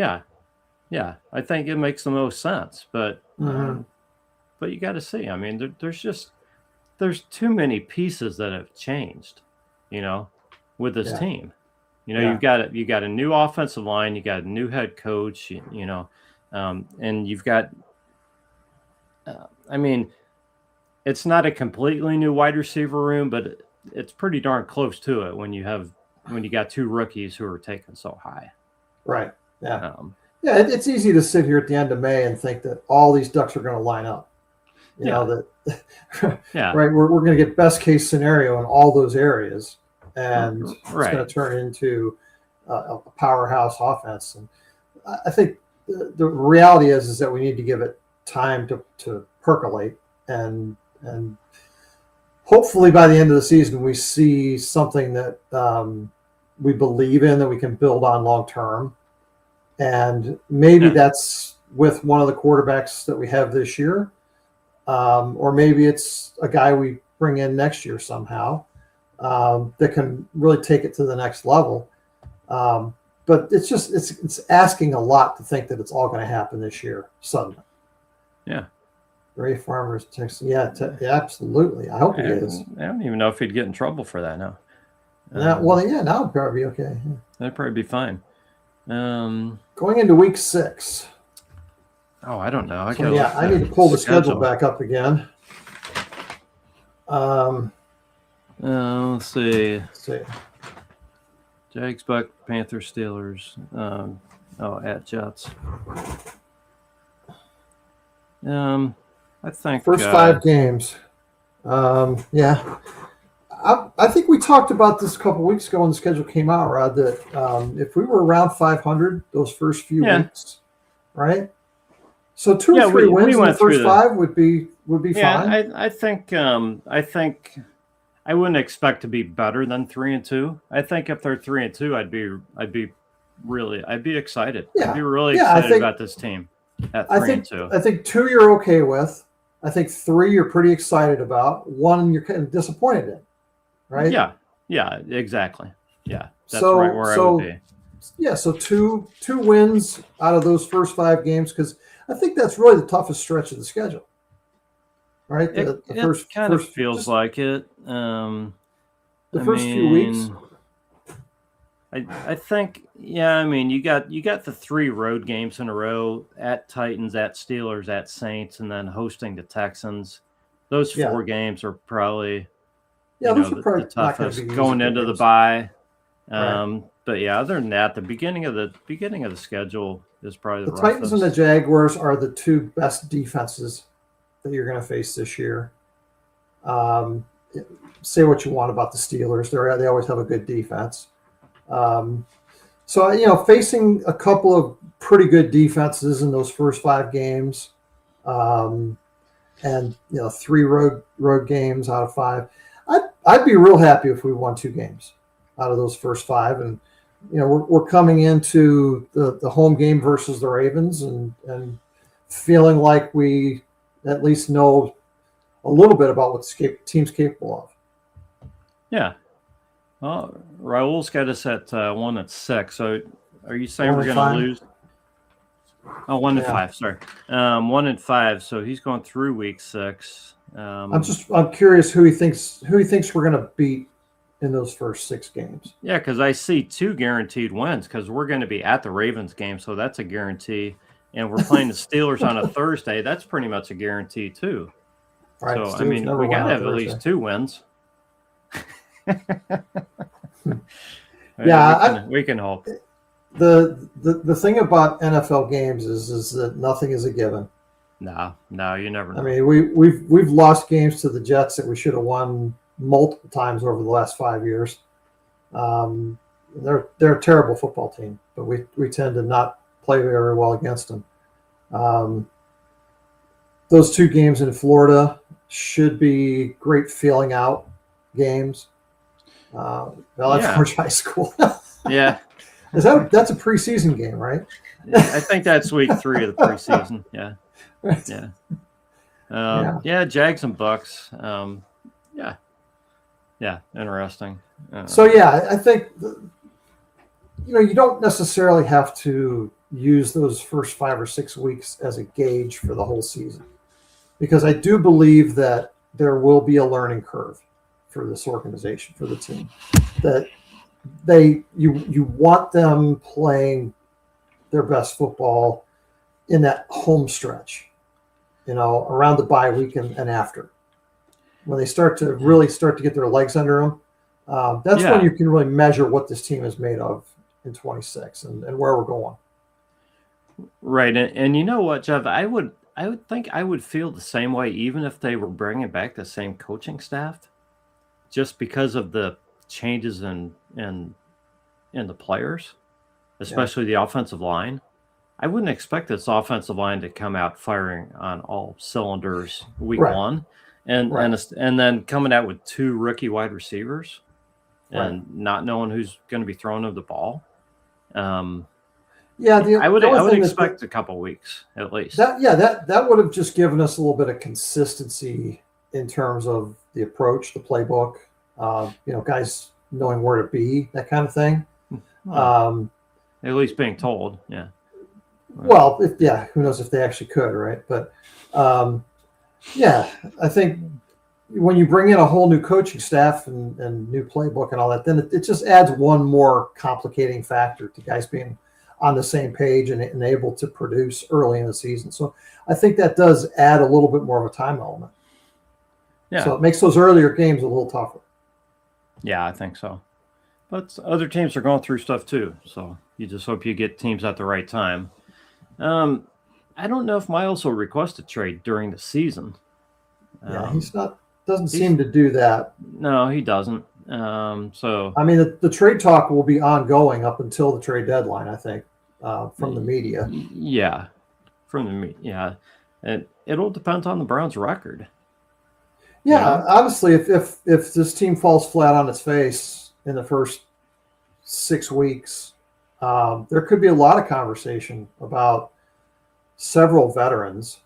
Yeah, I think it makes the most sense, but you got to see. I mean, there's too many pieces that have changed, with this team. You've got a new offensive line, you got a new head coach, and you've got. I mean, it's not a completely new wide receiver room, but it's pretty darn close to it when you got 2 rookies who are taken so high. Right. Yeah. It's easy to sit here at the end of May and think that all these ducks are going to line up. Right. We're going to get best case scenario in all those areas, and it's going to turn into a powerhouse offense. And I think the reality is that we need to give it time to percolate, and hopefully by the end of the season we see something that we believe in, that we can build on long term. And maybe that's with one of the quarterbacks that we have this year, or maybe it's a guy we bring in next year somehow. that can really take it to the next level. But it's asking a lot to think that it's all going to happen this year suddenly. Yeah. Ray Farmer's Texas. Yeah, absolutely. I hope he is. I don't even know if he'd get in trouble for that now. Now it'd probably be okay. Yeah. That'd probably be fine. Going into week 6. Oh, I don't know. I need to pull the schedule back up again. Let's see. Jags, Buck, Panthers, Steelers. At Jets. I think first 5 games. Yeah. I think we talked about this a couple weeks ago when the schedule came out, Rod, that if we were around 500 those first few weeks, right? So 2 or 3 wins in the first 5 would be fine. I think I wouldn't expect to be better than 3-2. I think if they're 3-2, I'd be excited. Yeah. I'd be really excited about this team at 3-2. I think 2 you're okay with. I think 3 you're pretty excited about. 1 you're kind of disappointed in. Right? Yeah, exactly. Yeah, that's right where I would be. Yeah, so two wins out of those first 5 games, because I think that's really the toughest stretch of the schedule. Right? It kind of feels like it. The first few weeks. I think, you got the 3 road games in a row at Titans, at Steelers, at Saints, and then hosting the Texans. Those 4 games are probably those are probably the toughest going into the bye. But other than that, the beginning of the schedule is probably the roughest. Titans and the Jaguars are the 2 best defenses that you're going to face this year. Say what you want about the Steelers. They always have a good defense. So facing a couple of pretty good defenses in those first 5 games, and 3 road games out of 5, I'd be real happy if we won 2 games out of those first 5, and we're coming into the home game versus the Ravens, and feeling like we at least know a little bit about what the team's capable of. Yeah. Well, Raul's got us at 1-6. So, are you saying we're going to lose? Oh, 1-5. Sorry, 1-5. So he's going through week 6. I'm curious who he thinks we're going to beat in those first 6 games. Yeah, because I see 2 guaranteed wins, because we're going to be at the Ravens game, so that's a guarantee, and we're playing the Steelers on a Thursday. That's pretty much a guarantee too. Right, so we got to have at least 2 wins. We can hope. The thing about NFL games is that nothing is a given. No, you never know. I mean, we've lost games to the Jets that we should have won multiple times over the last 5 years. They're a terrible football team, but we tend to not play very well against them. Those 2 games in Florida should be great feeling out games. Forge High School. Yeah. That's a preseason game, right? I think that's week 3 of the preseason. Yeah. Right. Yeah. Jags and Bucks. Interesting. I think you don't necessarily have to use those first 5 or 6 weeks as a gauge for the whole season, because I do believe that there will be a learning curve for this organization, for the team, that you want them playing their best football in that home stretch, around the bye week and after, when they start to get their legs under them. That's when you can really measure what this team is made of in 26 and where we're going. Right. And you know what, Jeff, I would think I would feel the same way, even if they were bringing back the same coaching staff, just because of the changes in the players, especially the offensive line. I wouldn't expect this offensive line to come out firing on all cylinders week 1, and then coming out with 2 rookie wide receivers and not knowing who's going to be throwing them the ball. I would expect a couple weeks at least. That would have just given us a little bit of consistency in terms of the approach, the playbook. Guys knowing where to be, that kind of thing. At least being told, yeah. Well, who knows if they actually could, right? But I think when you bring in a whole new coaching staff and new playbook and all that, then it just adds one more complicating factor to guys being on the same page and able to produce early in the season. So I think that does add a little bit more of a time element. Yeah. So it makes those earlier games a little tougher. Yeah, I think so. But other teams are going through stuff too. So you just hope you get teams at the right time. I don't know if Miles will request a trade during the season. Yeah, doesn't seem to do that. No, he doesn't. So I mean, the trade talk will be ongoing up until the trade deadline, I think, from the media. Yeah, from the media. Yeah, and it'll depend on the Browns' record. Yeah, honestly, if this team falls flat on its face in the first 6 weeks, there could be a lot of conversation about several veterans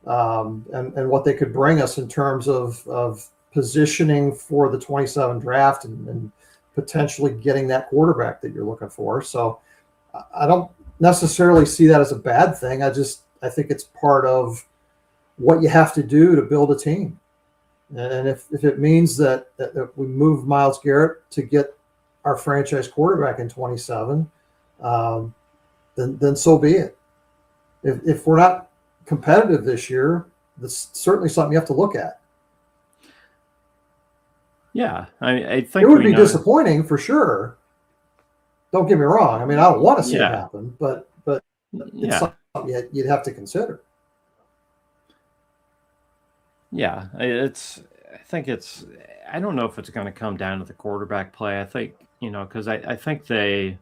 and what they could bring us in terms of positioning for the 27 draft and potentially getting that quarterback that you're looking for. So I don't necessarily see that as a bad thing. I think it's part of what you have to do to build a team. And if it means that we move Myles Garrett to get our franchise quarterback in 27, then so be it. If we're not competitive this year, that's certainly something you have to look at. Yeah, I think it would be disappointing for sure. Don't get me wrong. I mean, I don't want to see it happen, but it's something you'd have to consider. Yeah, I don't know if it's going to come down to the quarterback play. I think, because I think they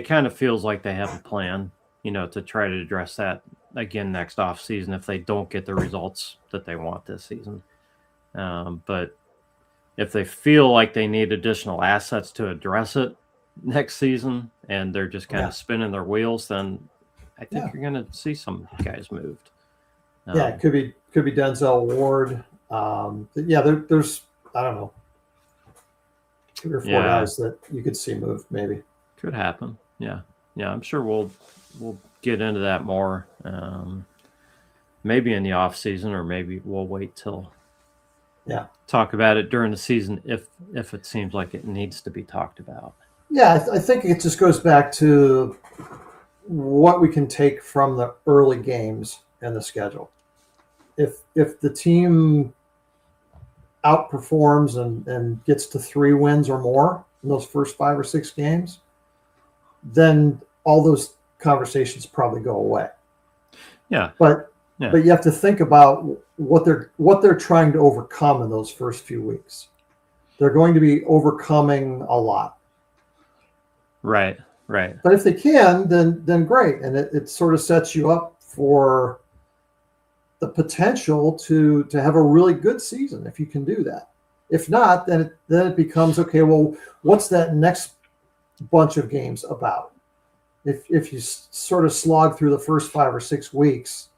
kind of feels like they have a plan, to try to address that again next off season if they don't get the results that they want this season. But if they feel like they need additional assets to address it next season and they're just kind of spinning their wheels, then I think you're going to see some guys moved. It could be Denzel Ward. There's I don't know, 3 or 4 guys that you could see moved maybe. Could happen. Yeah. I'm sure we'll get into that more. Maybe in the off season, or maybe we'll wait till talk about it during the season if it seems like it needs to be talked about. Yeah, I think it just goes back to what we can take from the early games and the schedule. If the team outperforms and gets to 3 wins or more in those first 5 or 6 games, then all those conversations probably go away. Yeah. But you have to think about what they're trying to overcome in those first few weeks. They're going to be overcoming a lot. Right. But if they can, then great. And it sort of sets you up for the potential to have a really good season if you can do that. If not, then it becomes, okay, well, what's that next bunch of games about? If you sort of slog through the first 5 or 6 weeks,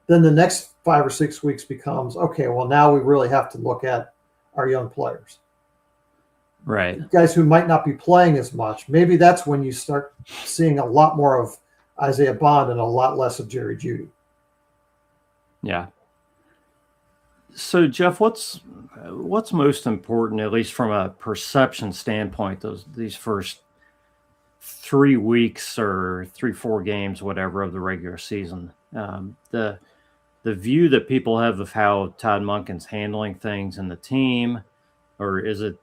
then the next 5 or 6 weeks becomes, okay, well, now we really have to look at our young players. Right. Guys who might not be playing as much. Maybe that's when you start seeing a lot more of Isaiah Bond and a lot less of Jerry Jeudy. Yeah. So, Jeff, what's most important, at least from a perception standpoint, these first 3 weeks or 3-4 games, whatever, of the regular season? The view that people have of how Todd Monken's handling things in the team, or is it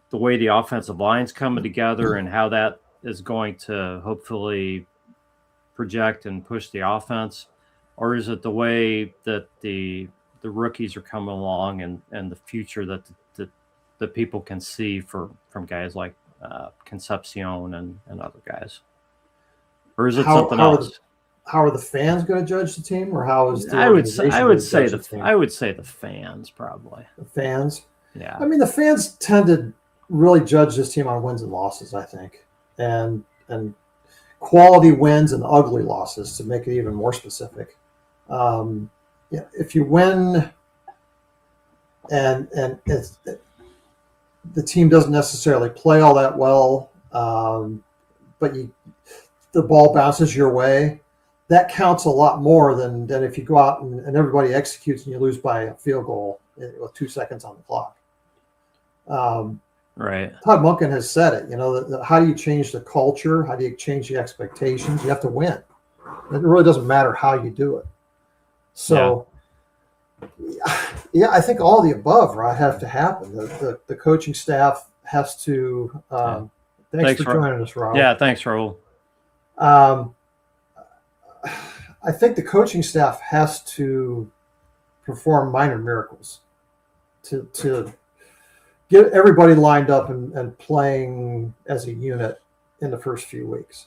the way the offensive line's coming together and how that is going to hopefully project and push the offense? Or is it the way that the rookies are coming along and the future that the people can see from guys like Concepcion and other guys? Or is it something else? How are the fans going to judge the team, or how is the I would say the fans probably. The fans? Yeah. I mean, the fans tend to really judge this team on wins and losses, I think. And quality wins and ugly losses, to make it even more specific. If you win and the team doesn't necessarily play all that well, but the ball bounces your way. That counts a lot more than if you go out and everybody executes and you lose by a field goal with 2 seconds on the clock. Right. Todd Monken has said it. How do you change the culture? How do you change the expectations? You have to win. It really doesn't matter how you do it. So, yeah, I think all the above, right, have to happen. The coaching staff has to. Thanks for joining us, Raul. Yeah, thanks, Raul. I think the coaching staff has to perform minor miracles to get everybody lined up and playing as a unit in the first few weeks.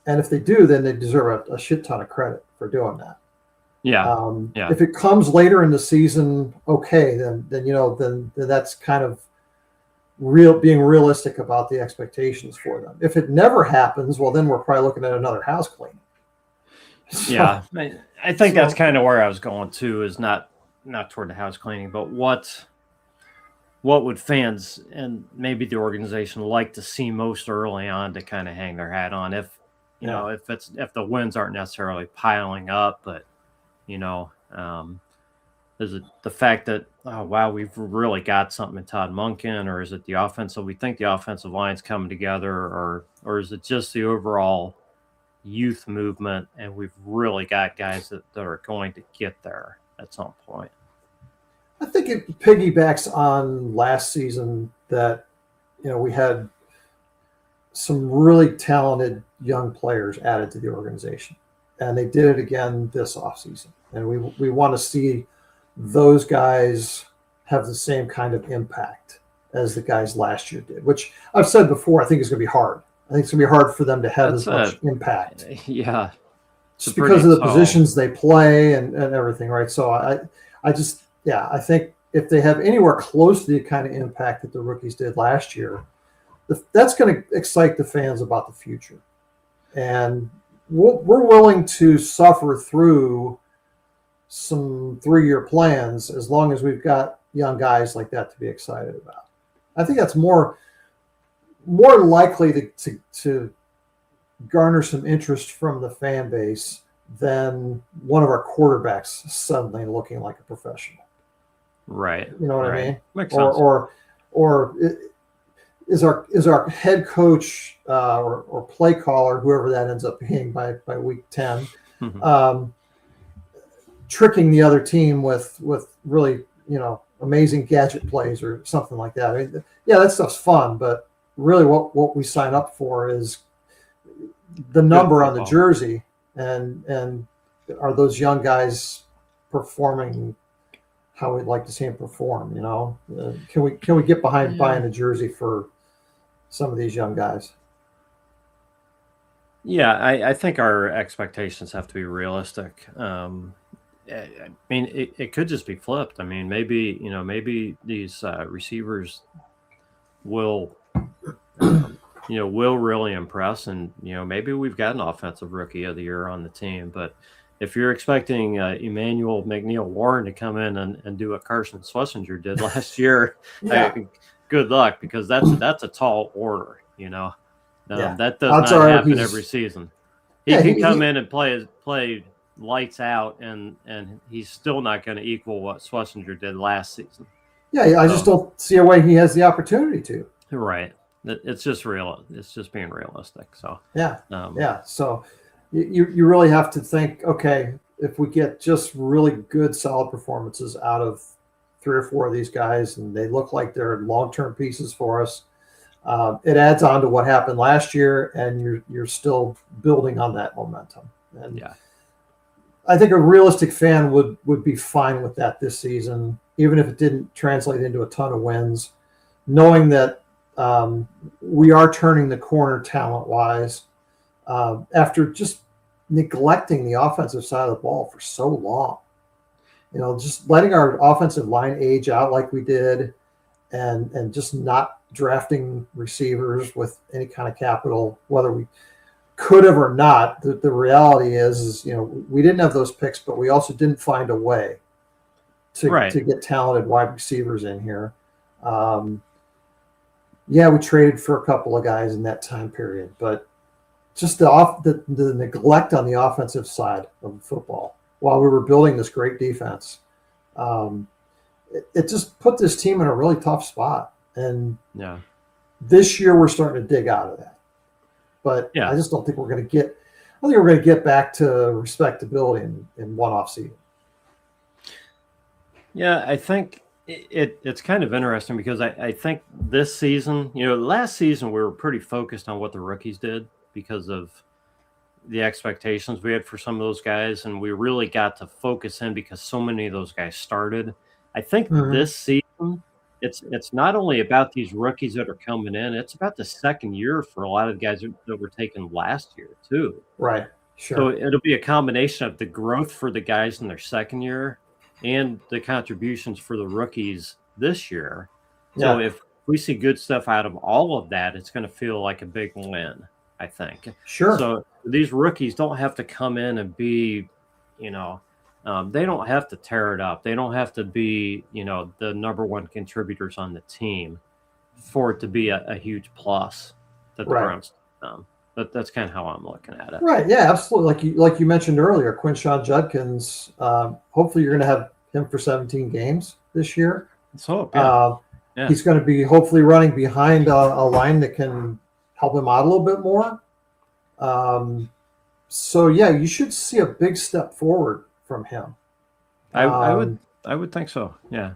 And if they do, then they deserve a shit ton of credit for doing that. Yeah. If it comes later in the season, okay, then that's kind of being realistic about the expectations for them. If it never happens, well, then we're probably looking at another house cleaning. So, yeah, I think that's kind of where I was going to, is not toward the house cleaning, but what would fans and maybe the organization like to see most early on to kind of hang their hat on, if the wins aren't necessarily piling up, but is it the fact that, oh wow, we've really got something in Todd Monken, or is it the offensive? We think the offensive line's coming together, or is it just the overall youth movement, and we've really got guys that are going to get there at some point? I think it piggybacks on last season that we had some really talented young players added to the organization, and they did it again this offseason. And we want to see those guys have the same kind of impact as the guys last year did, which I've said before, I think is going to be hard. I think it's going to be hard for them to have as much impact. Yeah. Just because of the positions they play and everything, right? So I think if they have anywhere close to the kind of impact that the rookies did last year, that's going to excite the fans about the future. And we're willing to suffer through some 3-year plans as long as we've got young guys like that to be excited about. I think that's more likely to garner some interest from the fan base than one of our quarterbacks suddenly looking like a professional. Right. You know what I mean? Makes sense. Or is our head coach or play caller, whoever that ends up being by week 10, tricking the other team with really amazing gadget plays or something like that? I mean, yeah, that stuff's fun, but really what we sign up for is the number on the jersey, and are those young guys performing how we'd like to see them perform? Can we get behind buying a jersey for some of these young guys? Yeah, I think our expectations have to be realistic. I mean, it could just be flipped. I mean, maybe these receivers will really impress, and maybe we've got an offensive rookie of the year on the team. But if you're expecting Emmanuel McNeil-Warren to come in and do what Carson Schlesinger did last year, good luck, because that's a tall order. That does not happen every season. He can come in and play lights out, and he's still not going to equal what Schlesinger did last season. Yeah, I just don't see a way he has the opportunity to. Right. It's just real. It's just being realistic. So So you really have to think, okay, if we get just really good, solid performances out of 3 or 4 of these guys, and they look like they're long-term pieces for us, it adds on to what happened last year, and you're still building on that momentum. And I think a realistic fan would be fine with that this season, even if it didn't translate into a ton of wins, knowing that we are turning the corner talent-wise after just neglecting the offensive side of the ball for so long. Just letting our offensive line age out like we did, and just not drafting receivers with any kind of capital, whether we could have or not. The reality is we didn't have those picks, but we also didn't find a way to get talented wide receivers in here. Yeah, we traded for a couple of guys in that time period, but just the neglect on the offensive side of football while we were building this great defense. It just put this team in a really tough spot. And Yeah. this year we're starting to dig out of that. But Yeah. I just don't think we're going to get. I think we're going to get back to respectability in one off season. Yeah, I think it's kind of interesting because I think this season, last season we were pretty focused on what the rookies did because of the expectations we had for some of those guys, and we really got to focus in because so many of those guys started. I think this season, it's not only about these rookies that are coming in, it's about the second year for a lot of the guys that were taken last year too. Right. Sure. So it'll be a combination of the growth for the guys in their second year and the contributions for the rookies this year. So if we see good stuff out of all of that, it's going to feel like a big win, I think. Sure. So these rookies don't have to come in and be, they don't have to tear it up. They don't have to be, the number one contributors on the team for it to be a huge plus that the Browns But that's kind of how I'm looking at it. Right. Yeah, absolutely. Like you mentioned earlier, Quinshon Judkins, hopefully you're going to have him for 17 games this year. Let's hope. Yeah. He's going to be hopefully running behind a line that can help him out a little bit more. So yeah, you should see a big step forward from him. I would think so. Yeah.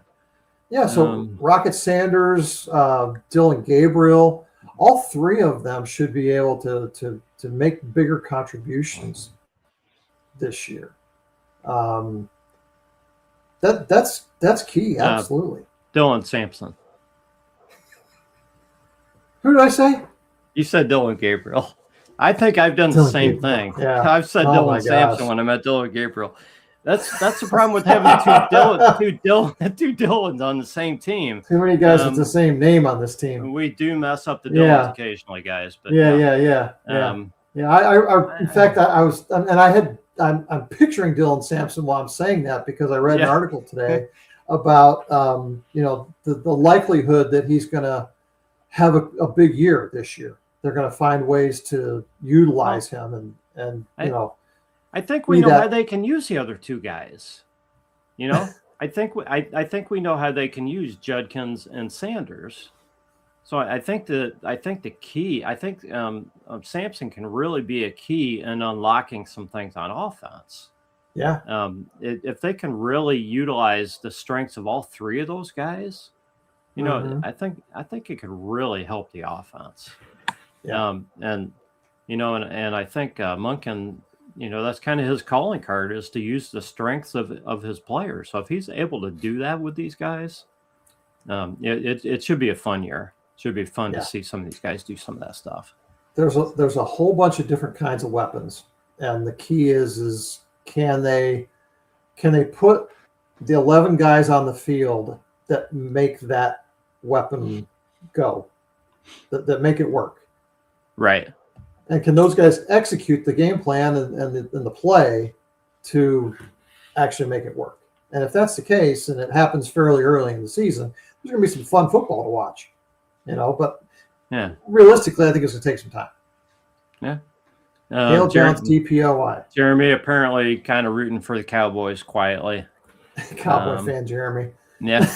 Yeah. So Rocket Sanders, Dylan Gabriel, all three of them should be able to make bigger contributions this year. That's key. Absolutely. Dylan Sampson. Who did I say? You said Dylan Gabriel. I think I've done the same thing. Yeah. I've said Dylan Sampson when I met Dylan Gabriel. That's the problem with having two Dylans on the same team. Too many guys with the same name on this team. We do mess up the Dylans occasionally, guys. But yeah. In fact, I'm picturing Dylan Sampson while I'm saying that because I read an article today about the likelihood that he's going to have a big year this year. They're going to find ways to utilize him and I think we know how they can use the other two guys. I think we know how they can use Judkins and Sanders. So I think the key. I think Sampson can really be a key in unlocking some things on offense. Yeah. If they can really utilize the strengths of all three of those guys, I think it could really help the offense. Yeah. And I think Monken, that's kind of his calling card is to use the strengths of his players. So if he's able to do that with these guys, it should be a fun year. It should be fun to see some of these guys do some of that stuff. There's a whole bunch of different kinds of weapons, and the key is can they put the 11 guys on the field that make that weapon go, that make it work. Right. And can those guys execute the game plan and the play to actually make it work? And if that's the case, and it happens fairly early in the season, there's going to be some fun football to watch, But realistically, I think it's going to take some time. Yeah. Hale Jones, DPOY. Jeremy apparently kind of rooting for the Cowboys quietly. Cowboy fan, Jeremy. Yeah.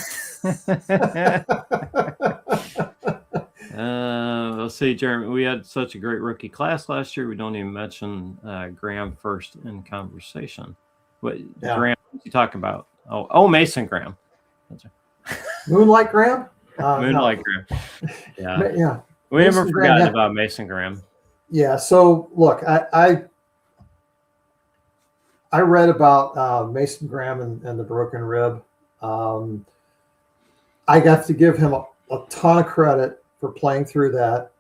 Let's see, Jeremy. We had such a great rookie class last year. We don't even mention Graham first in conversation. Graham? What you talking about? Oh, Mason Graham. Moonlight Graham. Moonlight Graham. Yeah. Yeah. We haven't forgotten about Mason Graham. Yeah. So look, I read about Mason Graham and the broken rib. I got to give him a ton of credit for playing through that.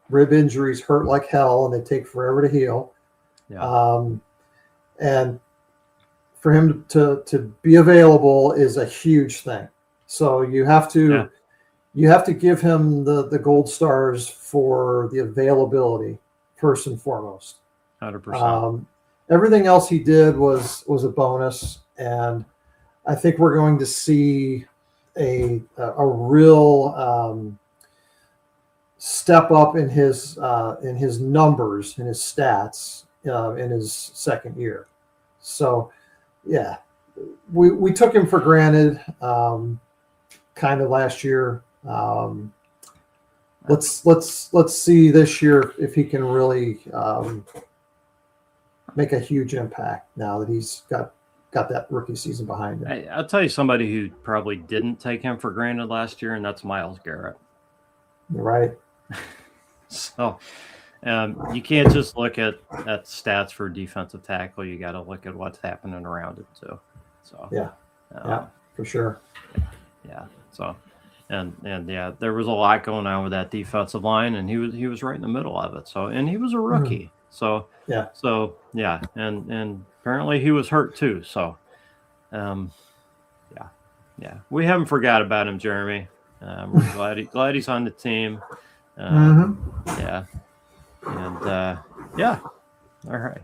Rib injuries hurt like hell, and they take forever to heal. Yeah. And for him to be available is a huge thing. So you have to give him the gold stars for the availability first and foremost. 100%. Everything else he did was a bonus, and I think we're going to see a real step up in his numbers, in his stats in his second year. So, yeah, we took him for granted kind of last year. Let's see this year if he can really make a huge impact now that he's got that rookie season behind him. I'll tell you somebody who probably didn't take him for granted last year, and that's Myles Garrett. Right. So you can't just look at stats for defensive tackle. You got to look at what's happening around it too. So yeah, for sure. Yeah. So and yeah, there was a lot going on with that defensive line, and he was right in the middle of it. So, and he was a rookie. So yeah. So yeah, and apparently he was hurt too. So yeah, we haven't forgot about him, Jeremy. We're glad he's on the team. Yeah, and yeah, all right.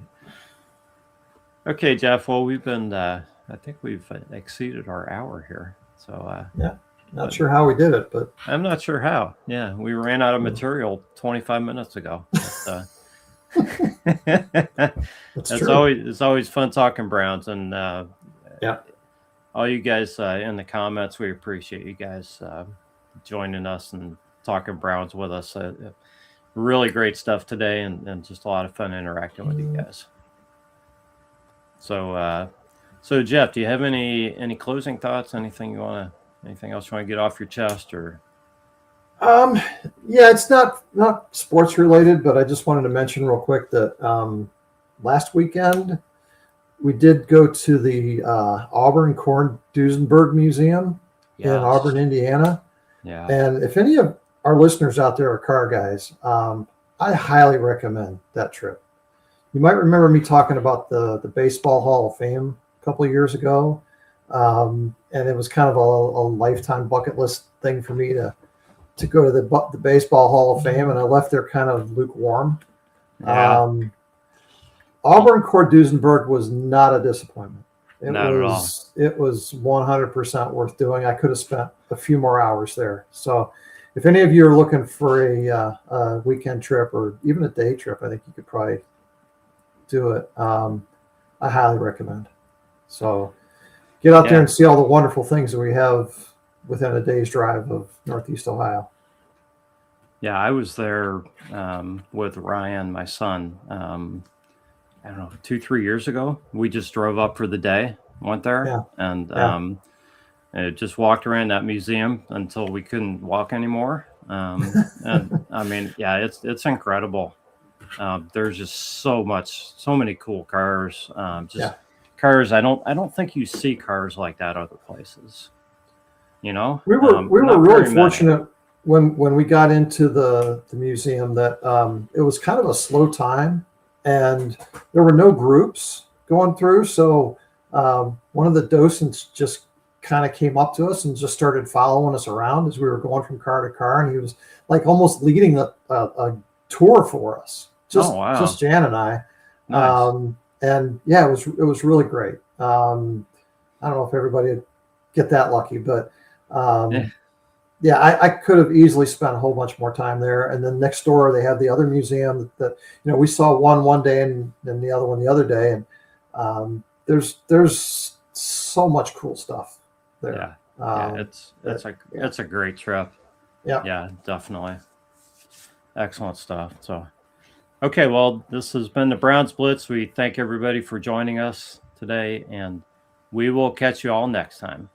Okay, Jeff. Well, we've been. I think we've exceeded our hour here. So yeah, not sure how we did it, but I'm not sure how. Yeah, we ran out of material 25 minutes ago. But, it's always fun talking Browns, and yeah, all you guys in the comments, we appreciate you guys joining us and talking Browns with us. Really great stuff today, and just a lot of fun interacting with you guys. So Jeff, do you have any closing thoughts? Anything else you want to get off your chest, or? Yeah, it's not sports related, but I just wanted to mention real quick that last weekend we did go to the Auburn Korn-Duesenberg Museum in Auburn, Indiana. Yeah. And if any of our listeners out there are car guys, I highly recommend that trip. You might remember me talking about the Baseball Hall of Fame a couple of years ago. And it was kind of a lifetime bucket list thing for me to go to the Baseball Hall of Fame, and I left there kind of lukewarm. Yeah. Auburn Korn-Duesenberg was not a disappointment. Not at all. It was 100% worth doing. I could have spent a few more hours there. So if any of you are looking for a weekend trip or even a day trip, I think you could probably do it. I highly recommend. So get out there and see all the wonderful things that we have within a day's drive of Northeast Ohio. Yeah, I was there with Ryan, my son. I don't know, 2-3 years ago. We just drove up for the day, went there, and just walked around that museum until we couldn't walk anymore. And I mean, yeah, it's incredible. There's just so many cool cars. Cars. I don't think you see cars like that other places. You know, we were really fortunate when we got into the museum that it was kind of a slow time, and there were no groups going through. So one of the docents just kind of came up to us and just started following us around as we were going from car to car, and he was like almost leading a tour for us. Just Jan and I. Nice. And yeah, it was really great. I don't know if everybody would get that lucky, but I could have easily spent a whole bunch more time there. And then next door, they have the other museum that we saw one day and then the other one the other day. And there's so much cool stuff there. It's a great trip. Yeah, definitely. Excellent stuff. So, okay, well, this has been the Browns Blitz. We thank everybody for joining us today, and we will catch you all next time.